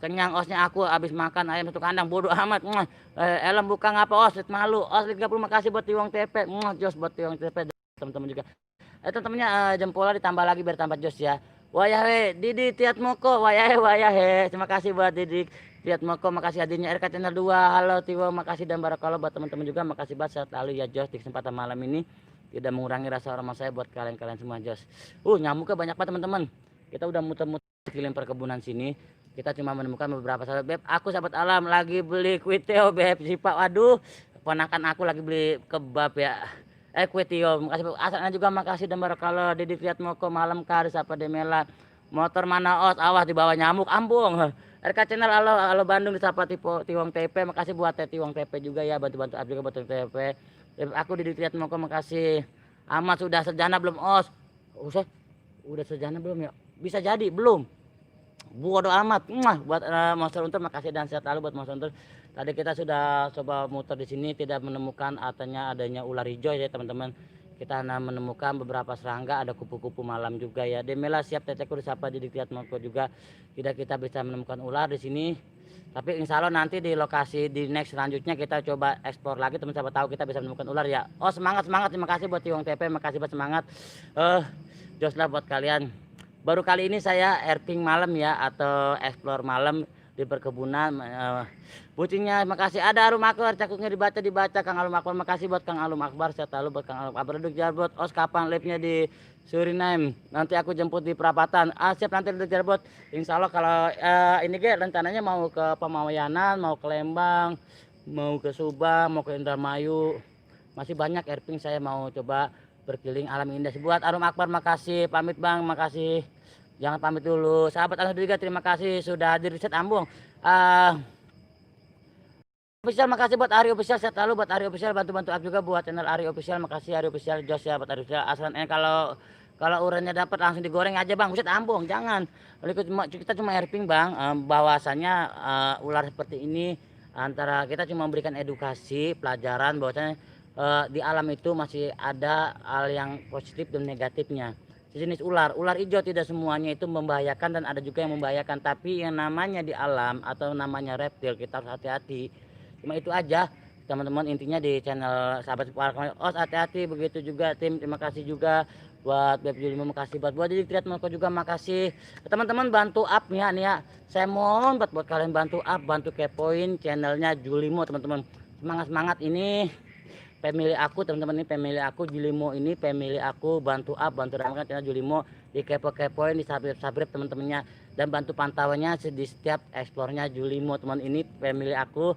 Speaker 1: kenyang. Osnya aku habis makan ayam satu kandang, bodoh amat. Elem buka ngapa Os, malu. Os 30 makasih buat Tiwong TP. Jos buat Tiwong TP teman-teman juga. Teman-temannya jempolnya ditambah lagi biar tambah Jos ya. Wayahe Didi Tiat Moko, wayahe. Terima kasih buat Didi Tiat Moko, makasih hadirnya. RK Channel 2, halo Tiwo, makasih dan barakallah buat teman-teman juga, makasih banget sehat lalu ya Jos di kesempatan malam ini. Tidak mengurangi rasa hormat saya buat kalian semua Jos. Nyamuknya banyak banget teman-teman. Kita udah muter-muter keliling perkebunan sini. Kita cuma menemukan beberapa sahabat Beb. Aku sahabat alam lagi beli kuiteo Beb Sipa. Waduh, ponakan aku lagi beli kebab ya. Kue Tio, makasih asalnya juga, makasih dan barakallah. Didi Fiat Moko malam kari siapa Demela. Motor mana Os, awas di bawah nyamuk ambung. RK Channel halo Bandung disapa Tiwong TP, makasih buat Tiwong TP juga ya, bantu up juga buat TP. Aku Didi Fiat Moko makasih. Amat sudah sejana belum Os? Udah sejana belum ya? Bisa jadi belum? Bodoh amat. Buat Monster Hunter makasih dan sehat lalu buat Monster Hunter. Tadi kita sudah coba muter di sini, tidak menemukan adanya ular hijau ya teman-teman. Kita hanya menemukan beberapa serangga, ada kupu-kupu malam juga ya. Demela siap, Teteku disapa di Tiat Moko juga. Tidak kita bisa menemukan ular di sini. Tapi insya Allah nanti di lokasi di next selanjutnya kita coba eksplor lagi teman, siapa tahu kita bisa menemukan ular ya. Semangat, terima kasih buat Tiwong TP, makasih buat semangat. Jos lah buat kalian. Baru kali ini saya erping malam ya, atau explore malam di perkebunan. Bucinnya makasih, ada Alum Akbar, cakupnya dibaca Kang Alum Akbar, makasih buat Kang Alum Akbar, saya tahu buat Kang Alum Akbar. Leduk Jarbot, Os kapan live-nya di Suriname? Nanti aku jemput di perapatan. Siap nanti Leduk Jarbot. Insya Allah kalau ini rencananya mau ke Pamawayanan, mau ke Lembang, mau ke Subang, mau ke Indramayu. Masih banyak erping saya mau coba berkeliling alam indah. Buat Arum Akbar makasih, pamit Bang, makasih. Jangan pamit dulu. Sahabat Alam juga terima kasih sudah hadir di set Ambung. Official makasih buat Ari Official, sehat selalu buat Ari Official, bantu-bantu up juga buat channel Ari Official, makasih Ari Official, Jos ya buat Ari Official. Aslan kalau urannya dapat langsung digoreng aja Bang, buset Ambung, jangan. Kita cuma herping Bang, bahwasannya ular seperti ini antara kita cuma memberikan edukasi, pelajaran bahwasanya di alam itu masih ada hal yang positif dan negatifnya. Sejenis ular hijau tidak semuanya itu membahayakan dan ada juga yang membahayakan, tapi yang namanya di alam atau namanya reptil kita harus hati-hati. Cuma itu aja teman-teman, intinya di channel sahabat Os hati-hati, begitu juga tim, terima kasih juga buat Beb Julimo, makasih buat Didik Triat Moko juga makasih. Teman-teman bantu up nih ya, saya mohon buat kalian bantu up, bantu kepoin channelnya Julimo teman-teman. Semangat ini family aku teman-teman, ini family aku Julimo, ini family aku, bantu up, bantu ramaikan channel Julimo, di kepoin, di subscribe teman-temannya, dan bantu pantauannya di setiap eksplornya Julimo teman. Ini family aku,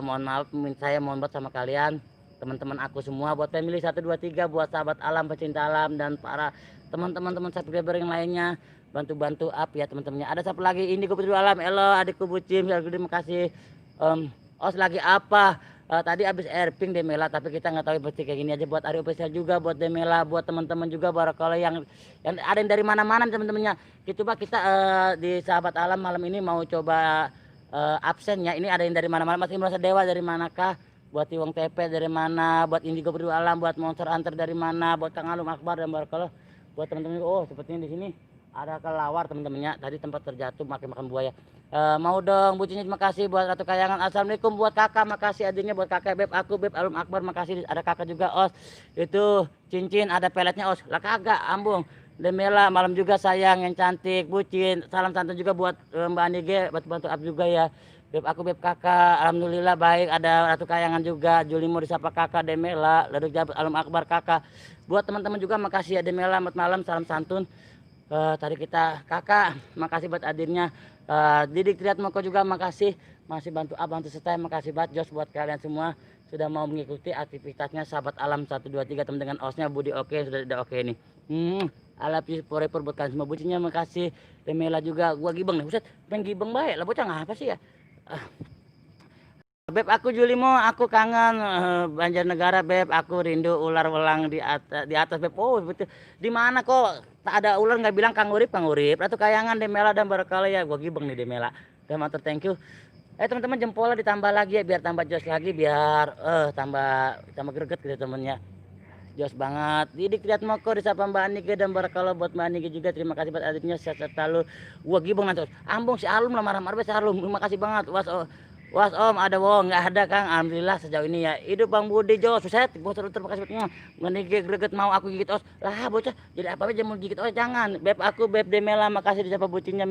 Speaker 1: mohon maaf saya mohon buat sama kalian teman-teman aku semua, buat family 1 2 3, buat sahabat alam, pecinta alam, dan para teman-teman subscriber yang lainnya, bantu up ya teman-temannya. Ada siapa lagi? Ini gue alam, elo adikku Bucim, terima kasih. Os lagi apa? Tadi habis airping Demela, tapi kita nggak tahu pasti kayak gini aja. Buat Ari Official juga, buat Demela, buat teman-teman juga barakallah yang ada yang dari mana-mana teman-temannya. Coba kita di sahabat alam malam ini mau coba absennya. Ini ada yang dari mana-mana. Mas Imran Dewa dari manakah? Buat Iwang TP dari mana? Buat Indigo Berdua Alam, buat Monster Hunter dari mana? Buat Kang Alum Akbar dan barakallah. Buat teman-teman, oh sepertinya di sini ada kelawar teman-temannya. Tadi tempat terjatuh makan buaya. Mau dong bucinya, terima kasih buat Ratu Kayangan. Assalamualaikum buat kakak, makasih adiknya, buat kakak Beb aku, Beb Alum Akbar, makasih. Ada kakak juga Os, itu cincin ada peletnya Os, lah kagak Ambung. Demela malam juga sayang yang cantik, bucin, salam santun juga buat Mbak Anige, bantu up juga ya. Beb aku, Beb kakak, alhamdulillah baik. Ada Ratu Kayangan juga, Julimo disapa kakak, Demela, lalu Jabat Alum Akbar kakak. Buat teman-teman juga makasih ya Demela, selamat malam, salam santun. Tadi kita kakak, makasih buat hadirnya. Didik Triat Moko juga makasih, masih bantu bantu setai, makasih banget Jos buat kalian semua sudah mau mengikuti aktivitasnya sahabat alam 1 2 3 teman dengan Osnya Budi oke, sudah tidak oke nih. Alapis forever buat kalian semua, bucinya makasih. Demela juga, gua gibeng nih, buset, pengen gibeng baik lah bocah ngapa sih ya. Beb aku Julimo, aku kangen Banjarnegara Beb, aku rindu ular welang di atas Beb. Oh betul, di mana kok tak ada ular nggak bilang Kang Urip, Ratu Kayangan, Demela dan barakallah ya. Gua gibeng nih Demela, dan matur thank you. Teman-teman jempolnya ditambah lagi ya, biar tambah jos lagi, biar tambah greget gitu temennya. Jos banget. Didik Triat Moko disapa Mbak Anike dan barakallah buat Mbak Anike juga, terima kasih buat adiknya, sehat selalu. Gua gibeng nanti Ambung si Alum lah marah-marah si Alum, terima kasih banget. Was Om ada Wong nggak ada Kang, alhamdulillah sejauh ini ya. Hidup Bang Budi Jos, set bos terima kasih banget. Menigih greget mau aku gigit Os, lah bocah jadi apa aja mau gigit Os, jangan. Beb aku, Beb Demela, makasih disapa bucinnya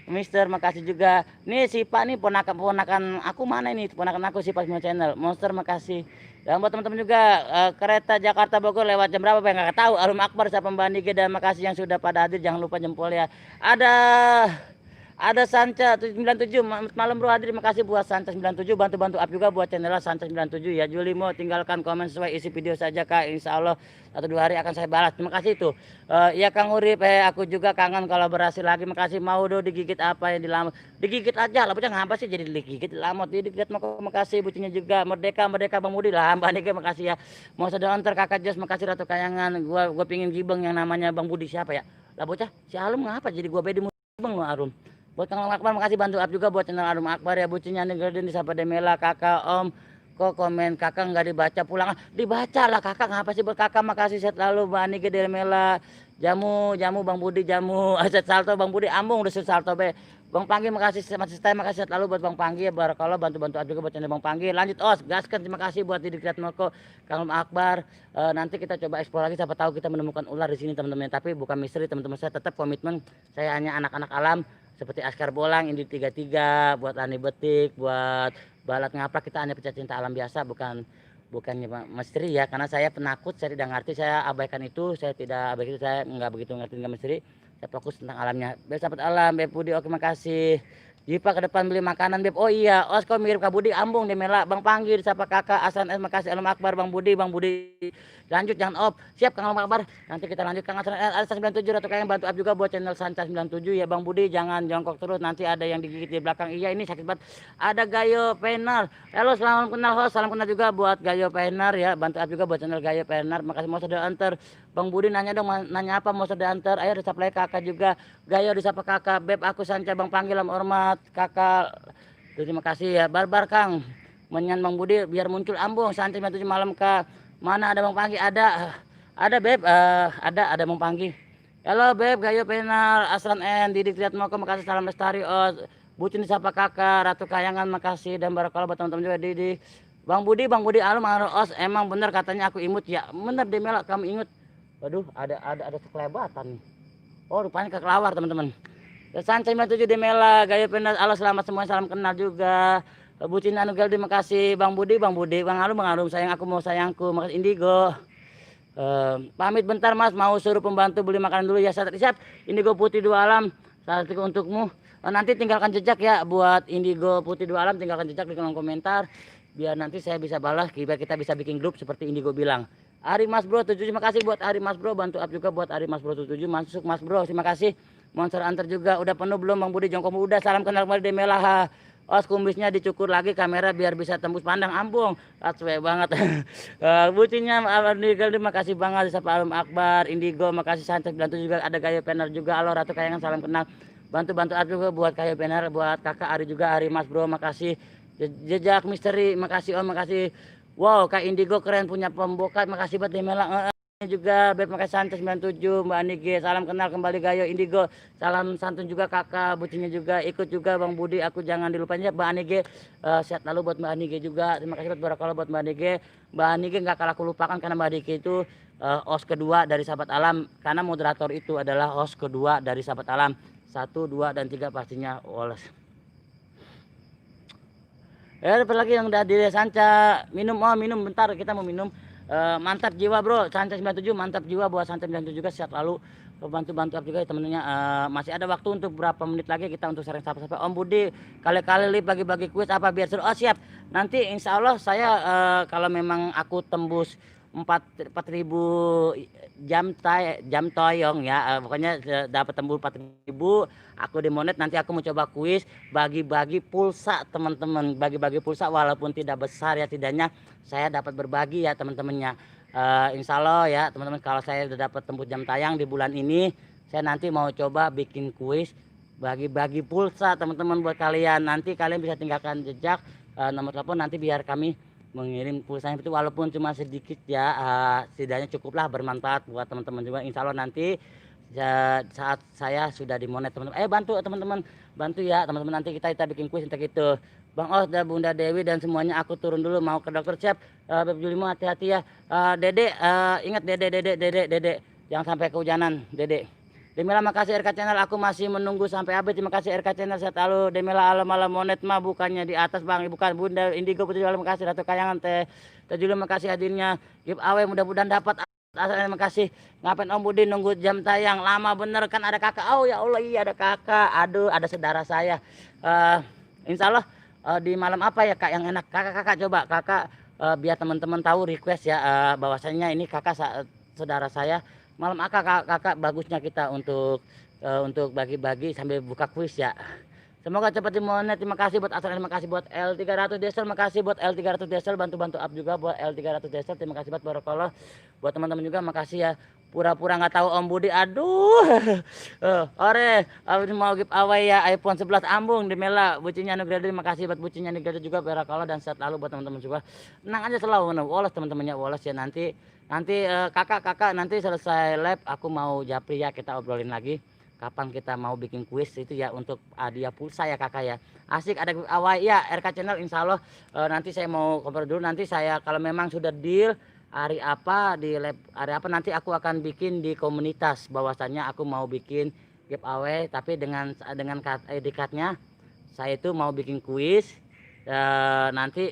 Speaker 1: Mister, makasih juga. Nih si Pak nih ponakan aku mana ini, ponakan aku si Pak channel Monster, makasih. Dan buat teman-teman juga kereta Jakarta Bogor lewat jam berapa Bang, nggak tahu. Alum Akbar siapa Mbak Nige, dan makasih yang sudah pada hadir, jangan lupa jempol ya. Ada Sanca 97 malam bro hadir, terima kasih buat Sanca 97, bantu up juga buat channel Sanca 97 ya. Julimo tinggalkan komen sesuai isi video saja Kak, insya Allah 1-2 hari akan saya balas, terima kasih itu. Ya Kang Urip, aku juga kangen kalau berhasil lagi, makasih. Mau do digigit apa yang dilamot, digigit aja lah bocah ngapa sih jadi digigit lamot, digigit makasih bucinya juga. Merdeka Bang Budi lah, Mbak Nike makasih ya. Mau sedang antar kakak Jos, makasih. Ratu Kayangan, gua pingin gibeng yang namanya Bang Budi siapa ya lah bocah si Alum ngapa jadi gua bedi gibeng lo Arum. Buat Kang Akbar makasih, bantu up juga buat channel Arum Akbar ya. Bucinya nih Garden disapa Demela, kakak Om. Kok komen kakak nggak dibaca pulang? Dibaca lah kakak, ngapa sih buat kakak, makasih selalu Mbak Nike Demela. Jamu Bang Budi, jamu aset salto Bang Budi, Ambung udah salto be. Bang Panggi makasih, masih stay, makasih selalu buat Bang Panggi ya barakallah, bantu up juga buat channel Bang Panggi. Lanjut Os, gaskan, terima kasih buat Didik Triat Moko, Kang Akbar. Nanti kita coba eksplor lagi, siapa tahu kita menemukan ular di sini teman-teman, tapi bukan misteri teman-teman, saya tetap komitmen, saya hanya anak-anak alam seperti Askar Bolang, Indi 33, buat Ani Betik, buat Balat Ngaplak, kita hanya pecinta cinta alam biasa, bukannya misteri ya, karena saya penakut, saya tidak ngerti, saya abaikan itu, saya tidak abaikan itu, saya nggak begitu ngerti nggak misteri, saya fokus tentang alamnya. Sahabat alam, Beb Budi, oke makasih. Jipa ke depan beli makanan Beb. Oh iya, Os kok mirip Kak Budi ambung deh Mela. Bang Panggi disapa kakak Asan makasih Alam Akbar Bang Budi lanjut jangan off. Siap Kang Alam Akbar. Nanti kita lanjut Kang Asan Asan 97 atau kayak bantu up juga buat channel Sanca 97 ya Bang Budi jangan jongkok terus nanti ada yang digigit di belakang. Iya ini sakit banget. Ada Gayo Penar. Halo salam kenal host, salam kenal juga buat Gayo Penar ya. Bantu up juga buat channel Gayo Penar. Makasih mau sudah antar. Bang Budi nanya dong nanya apa mau sudah antar. Ayo disapa kakak juga. Gayo disapa kakak. Beb aku Sanca Bang Panggil hormat kakak. Terima kasih ya. Barbar Kang. Menyan Bang Budi biar muncul ambung Sanca 97 malam Kak. Mana ada Bang Panggi? Ada Beb, ada Bang Panggi. Halo Beb, Gayo Penar, Asran N, Didik Triat Moko, makasih salam lestari, Bucin disapa kakak, Ratu Kayangan, makasih dan barakallah buat teman-teman juga Didik. Bang Budi, Alum, Os, emang bener katanya aku imut ya, bener deh Mela, kamu inget. Waduh, ada sekelebatan nih. Oh rupanya kekelawar teman-teman. Sanca 97 Demela, Gayo Penar, halo selamat semua, salam kenal juga. Bucin Anugal terima kasih Bang Budi, Bang Alum sayang aku mau sayangku, makasih Indigo. Pamit bentar Mas, mau suruh pembantu beli makanan dulu ya. Siap. Indigo Putih Dua Alam, satu untukmu. Nanti tinggalkan jejak ya buat Indigo Putih Dua Alam, tinggalkan jejak di kolom komentar biar nanti saya bisa balas, biar kita bisa bikin grup seperti Indigo bilang. Ari Mas Bro 77 terima kasih buat Ari Mas Bro, bantu up juga buat Ari Mas Bro 77 masuk Mas Bro, terima kasih. Monster antar juga udah penuh belum Bang Budi jongkok udah, salam kenal kembali Demela. Os kumisnya dicukur lagi kamera biar bisa tembus pandang ambung. Sesuai banget. Bucinnya Alhamdulillah terima kasih banget disapa Alam Akbar, Indigo makasih Sanca 97 juga ada Gayo Penar juga. Halo Ratu Kayangan salam kenal. Bantu juga buat Gayo Penar, buat kakak Ari juga, Ari Mas Bro makasih. Jejak misteri makasih Om makasih. Wow Kak Indigo keren punya pembokat makasih buat Demela. Juga Beb makasih Sanca 97 Mbak Nige salam kenal kembali Gayo Indigo salam santun juga kakak bucinya juga ikut juga Bang Budi aku jangan dilupain ya Mbak Nige sehat lalu buat Mbak Nige juga terima kasih buat barakallah buat Mbak Nige nggak kalah kulupakan karena Mbak Nige itu host kedua dari Sahabat Alam karena moderator itu adalah host kedua dari Sahabat Alam 1, 2 dan 3 pastinya Wallace. Ya ada lagi yang udah di Sanca minum bentar kita mau minum. Mantap jiwa bro Sanca 97 mantap jiwa buat Sanca 97 juga sehat lalu bantu juga ya temennya. Masih ada waktu untuk berapa menit lagi kita untuk sering sapa-sapa Om Budi kali-kali bagi-bagi kuis apa biar seru. Oh siap nanti insya Allah saya kalau memang aku tembus 4.000 jam toyong ya pokoknya dapat tembus 4.000 aku dimonet nanti aku mau coba kuis bagi-bagi pulsa teman-teman bagi-bagi pulsa walaupun tidak besar ya tidaknya saya dapat berbagi ya teman-temannya. Insya Allah ya teman-teman kalau saya sudah dapat tembus jam tayang di bulan ini saya nanti mau coba bikin kuis bagi-bagi pulsa teman-teman buat kalian nanti kalian bisa tinggalkan jejak nomor telepon nanti biar kami mengirim pulsanya itu walaupun cuma sedikit ya setidaknya cukuplah bermanfaat buat teman-teman juga. Insya Allah nanti saat saya sudah dimonet teman-teman bantu teman-teman bantu ya teman-teman nanti kita bikin kuis untuk itu Bang Os dan Bunda Dewi dan semuanya aku turun dulu mau ke dokter siap. Beb Julimo hati-hati ya. Dede ingat Dede jangan sampai kehujanan Dede. Demela makasih RK Channel aku masih menunggu sampai habis terima kasih RK Channel sehat lalu. Demela alam monet mah bukannya di atas Bang bukan Bunda Indigo Putri terima kasih Ratu Kayangan Teh Julimo makasih hadirnya giveaway mudah-mudahan dapat. Terima kasih ngapain Om Budi nunggu jam tayang lama bener kan ada kakak oh ya Allah iya ada kakak aduh ada saudara saya insya Allah di malam apa ya Kak yang enak kakak coba kakak biar teman-teman tahu request ya bahwasanya ini kakak saudara saya malam kakak bagusnya kita untuk bagi-bagi sambil buka kuis ya. Semoga cepat dimonet. Terima kasih buat Asal, terima kasih buat L300 Desel, terima kasih buat L300 Desel bantu up juga buat L300 Desel. Terima kasih buat barakallah. Buat teman-teman juga makasih ya. Pura-pura nggak tahu Om Budi. Aduh. Ore, mau giveaway ya iPhone 11 ambung di Mela. Bucinya Nugrade terima kasih buat bucinya Nugrade juga barakallah dan sehat lalu buat teman-teman juga. Tenang aja selalu woles teman-temannya woles ya nanti kakak nanti selesai live aku mau japri ya kita obrolin lagi. Kapan kita mau bikin kuis itu ya untuk hadiah pulsa ya kakak ya asik ada awal ya RK Channel insya Allah nanti saya mau kompor dulu nanti saya kalau memang sudah deal hari apa di lab hari apa nanti aku akan bikin di komunitas bahwasannya aku mau bikin giveaway tapi dengan ID-cardnya saya itu mau bikin kuis nanti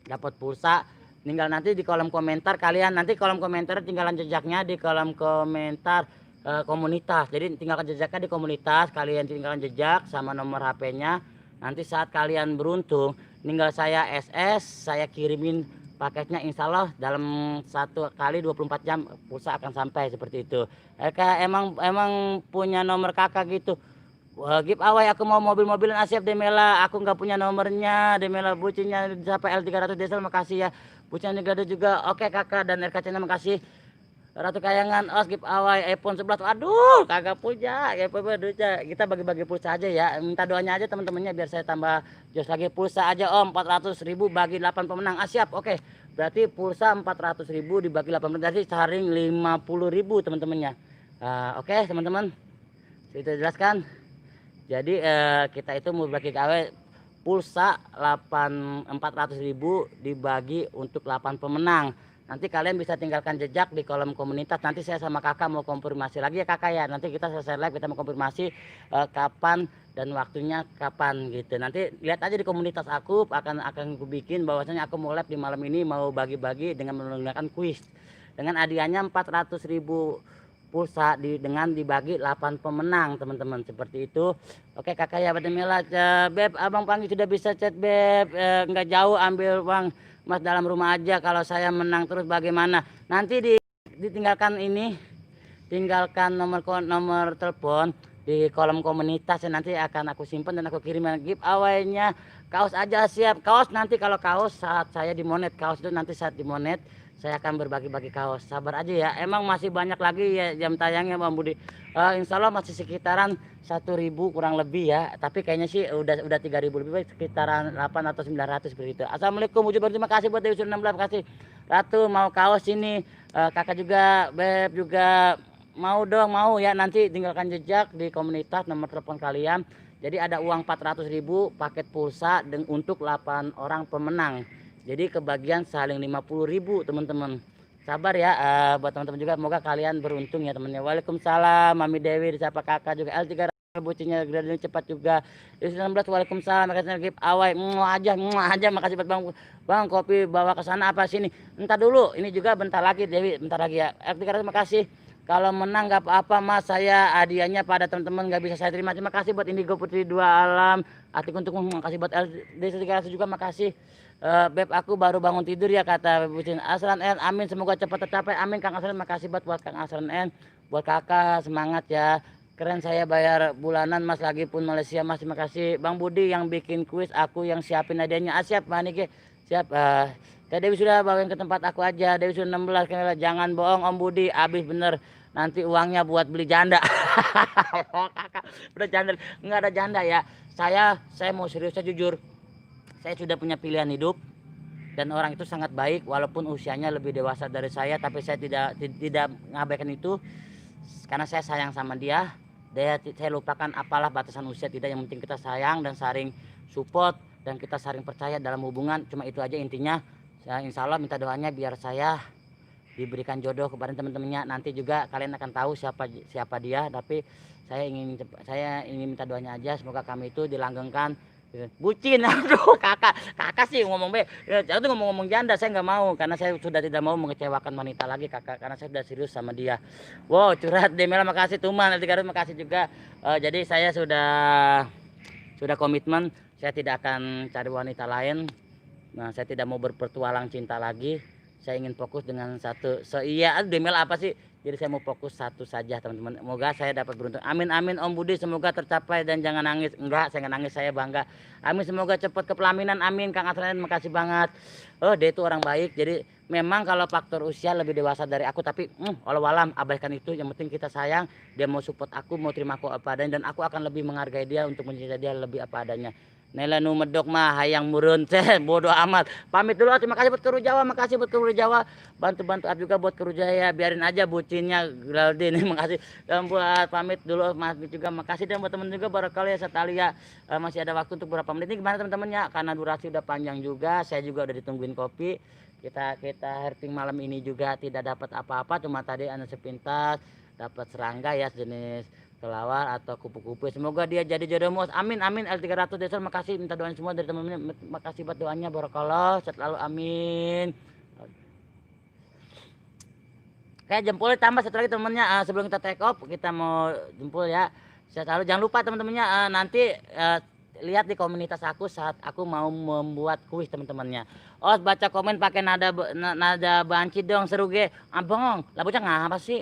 Speaker 1: dapat pulsa tinggal nanti di kolom komentar kalian nanti kolom komentar tinggalan jejaknya di kolom komentar komunitas jadi tinggalkan jejaknya di komunitas kalian tinggalkan jejak sama nomor HP-nya Nanti saat kalian beruntung, tinggal saya SS, saya kirimin paketnya, insya Allah dalam 1 kali 24 jam pulsa akan sampai seperti itu. Emang punya nomor kakak gitu. Wah, giveaway aku mau mobil-mobilan Asyap Demela, aku nggak punya nomornya. Demela bucinnya sampai L300 diesel, makasih ya. Bucinnya Gado juga, oke kakak, dan RKC makasih. Ratu Kayangan os giveaway iPhone 11. Aduh, kagak punya. Ya, kita bagi-bagi pulsa aja ya. Minta doanya aja teman-temannya biar saya tambah jos lagi. Pulsa aja Om, 400.000 bagi 8 pemenang. Siap. Oke. Berarti pulsa 400.000 dibagi 8 pemenang, jadi saring 50.000 teman-temannya. Oke, teman-teman. Kita jelaskan. Jadi kita itu mau bagi gawe pulsa 400.000 dibagi untuk 8 pemenang. Nanti kalian bisa tinggalkan jejak di kolom komunitas. Nanti saya sama kakak mau konfirmasi lagi ya kakak ya. Nanti kita selesai live kita mau konfirmasi kapan dan waktunya kapan gitu. Nanti lihat aja di komunitas aku, akan aku bikin bahwasanya aku mau live di malam ini, mau bagi-bagi dengan menggunakan kuis. Dengan hadiahnya 400.000 pulsa dengan dibagi 8 pemenang teman-teman, seperti itu. Oke kakak ya, Bademela. Beb, abang Panggil sudah bisa chat Beb, nggak jauh ambil uang Mas dalam rumah aja. Kalau saya menang terus bagaimana? Nanti ditinggalkan ini, tinggalkan nomor telepon di kolom komunitas, nanti akan aku simpan dan aku kirim giveaway-nya. Kaos aja siap. Kaos nanti, kalau kaos saat saya dimonet, kaos itu nanti saat dimonet saya akan berbagi-bagi kaos. Sabar aja ya. Emang masih banyak lagi ya jam tayangnya Bang Budi. Insya Allah masih sekitaran 1.000 kurang lebih ya. Tapi kayaknya sih udah 3.000 lebih, sekitaran 8 atau 900 seperti itu. Assalamualaikum. Terima kasih buat Dewi 16. Terima kasih. Ratu mau kaos ini. Kakak juga, Beb juga mau dong, mau ya. Nanti tinggalkan jejak di komunitas nomor telepon kalian. Jadi ada uang 400.000 paket pulsa untuk 8 orang pemenang. Jadi kebagian saling 50.000 teman-teman. Sabar ya buat teman-teman juga, semoga kalian beruntung ya temannya. Waalaikumsalam Mami Dewi, disapa kakak juga. L300 bucinya gradenya cepat juga. 19 Waalaikumsalam, makasih giveaway. Aja makasih buat Bang kopi bawa ke sana apa sini. Entar dulu, ini juga bentar lagi Dewi, bentar lagi ya. L300 makasih. Kalau menang gak apa-apa Mas, saya hadiahnya pada teman-teman gak bisa saya terima. Terima kasih buat Indigo Putri 2 Alam. Atik untuk makasih buat LD300 juga makasih. Beb aku baru bangun tidur ya kata Bucin Asran N. Amin, semoga cepat tercapai. Amin Kang Asran, makasih buat Kang Asran N. Buat kakak semangat ya. Keren, saya bayar bulanan Mas, lagi pun Malaysia Mas. Terima kasih Bang Budi yang bikin kuis, aku yang siapin hadiahnya. Siap Pak Niki. Siap. Kak Dewi sudah bawain ke tempat aku aja. Dewi sudah 16. Jangan bohong Om Budi, habis bener. Nanti uangnya buat beli janda. Kakak udah janda, nggak ada janda ya. Saya mau serius, saya jujur. Saya sudah punya pilihan hidup dan orang itu sangat baik walaupun usianya lebih dewasa dari saya, tapi saya tidak mengabaikan itu karena saya sayang sama dia. Saya lupakan apalah batasan usia, tidak, yang penting kita sayang dan saling support dan kita saling percaya dalam hubungan. Cuma itu aja intinya. Insya Allah minta doanya biar saya diberikan jodoh kepada teman-temannya. Nanti juga kalian akan tahu siapa dia, tapi saya ingin minta doanya aja, semoga kami itu dilanggengkan. Bucin, aduh kakak sih ngomong itu ngomong janda, saya nggak mau karena saya sudah tidak mau mengecewakan wanita lagi kakak, karena saya sudah serius sama dia. Wow, curhat Demela, makasih. Tuman L300 makasih juga. Jadi saya sudah komitmen, saya tidak akan cari wanita lain. Nah, saya tidak mau berpetualang cinta lagi. Saya ingin fokus dengan satu. Iya, Demela apa sih? Jadi saya mau fokus satu saja teman-teman. Semoga saya dapat beruntung. Amin amin Om Budi, semoga tercapai dan jangan nangis. Enggak, saya nggak nangis, saya bangga. Amin, semoga cepat ke pelaminan. Amin Kang Asran, makasih banget. Dia itu orang baik. Jadi memang kalau faktor usia lebih dewasa dari aku, tapi walau abaikan itu. Yang penting kita sayang. Dia mau support aku, mau terima aku apa adanya, dan aku akan lebih menghargai dia untuk mencintai dia lebih apa adanya. Nela nu medok mah hayang murun, bodoh amat. Pamit dulu, terima kasih buat Kru Jawa, makasih buat Kru Jawa. Bantu up juga buat Kru Jaya, biarin aja bucinnya Geraldine, makasih. Dan buat pamit dulu Mas juga makasih, dan buat temen juga barangkali ya Satalia masih ada waktu untuk beberapa menit. Ini gimana teman-temannya? Karena durasi udah panjang juga, saya juga udah ditungguin kopi. Kita herping malam ini juga tidak dapat apa-apa, cuma tadi ada sepintas dapat serangga ya, sejenis kelawar atau kupu-kupu. Semoga dia jadi jodohmu. Amin amin. L300 Desa, makasih, minta doanya semua dari teman-teman. Makasih buat doanya, barakallah, selalu amin. Kayak jempolnya tambah satu lagi temennya, sebelum kita take off kita mau jempol ya. Saya selalu jangan lupa teman-temannya, nanti lihat di komunitas aku saat aku mau membuat kuis teman-temannya. Oh, baca komen pakai nada banci dong, seru ge. Abang, lah bocah ngapa sih?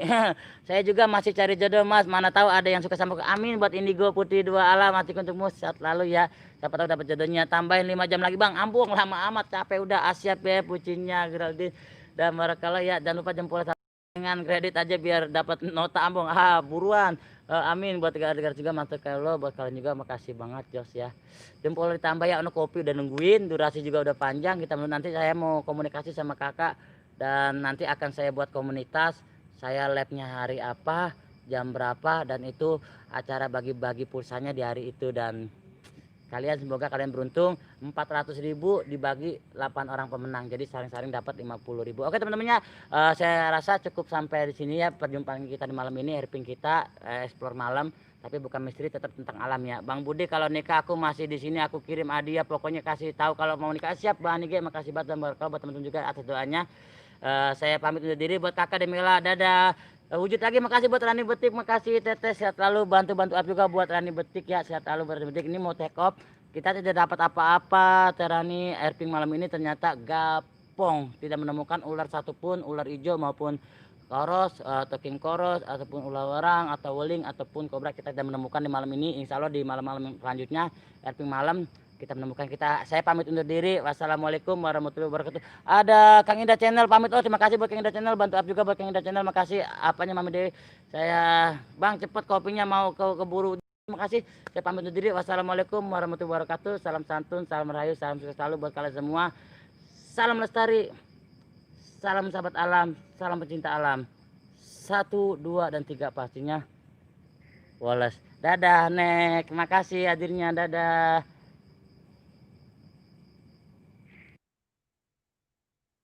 Speaker 1: Saya juga masih cari jodoh Mas. Mana tahu ada yang suka sama aku. Amin buat Indigo Putih dua alam. Mati untukmu saat lalu ya. Siapa tahu dapat jodohnya. Tambahin 5 jam lagi Bang. Ambung lama amat capek udah. Asyap ya pucinya Geraldine dan Barakallah ya. Jangan lupa jempol dengan kredit aja biar dapat nota Ambung. Buruan. Amin buat gara-gara juga mantap kalau buat kalian juga makasih banget Jos ya. Jempol ditambah ya, kopi udah nungguin, durasi juga udah panjang. Kita nanti saya mau komunikasi sama kakak dan nanti akan saya buat komunitas. Saya labnya hari apa, jam berapa, dan itu acara bagi-bagi pulsanya di hari itu. Dan kalian semoga kalian beruntung 400.000 dibagi 8 orang pemenang, jadi saring-saring dapat 50.000. Oke teman-temannya, saya rasa cukup sampai di sini ya perjumpaan kita di malam ini. Herping kita explore malam tapi bukan misteri, tetap tentang alam ya. Bang Budi kalau nikah aku masih di sini, aku kirim hadiah, pokoknya kasih tahu kalau mau nikah. Siap Bang Nige, makasih banget dan buat teman-teman juga atas doanya. Saya pamit undur diri. Buat kakak Demila, dadah. Wujud lagi, makasih buat Rani Betik, makasih Teteh, sehat lalu, bantu up juga buat Rani Betik ya, sehat lalu buat Rani Betik. Ini mau take off, kita tidak dapat apa-apa Teh Rani. Airping malam ini ternyata gapong, tidak menemukan ular satupun, ular hijau maupun koros atau king koros ataupun ular warang atau weling ataupun kobra kita tidak menemukan di malam ini. Insya Allah di malam-malam selanjutnya airping malam kita menemukan. Saya pamit undur diri. Wassalamualaikum warahmatullahi wabarakatuh. Ada Kang Indah Channel pamit. Oh, terima kasih buat Kang Indah Channel, bantu up juga buat Kang Indah Channel. Makasih apanya Mami Dewi. Saya Bang cepet kopinya mau keburu. Terima kasih. Saya pamit undur diri. Wassalamualaikum warahmatullahi wabarakatuh. Salam santun, salam rahayu, salam sukses selalu buat kalian semua. Salam lestari. Salam sahabat alam, salam pecinta alam. 1, 2 dan 3 pastinya. Wallace. Dadah Nek. Makasih hadirnya. Dadah.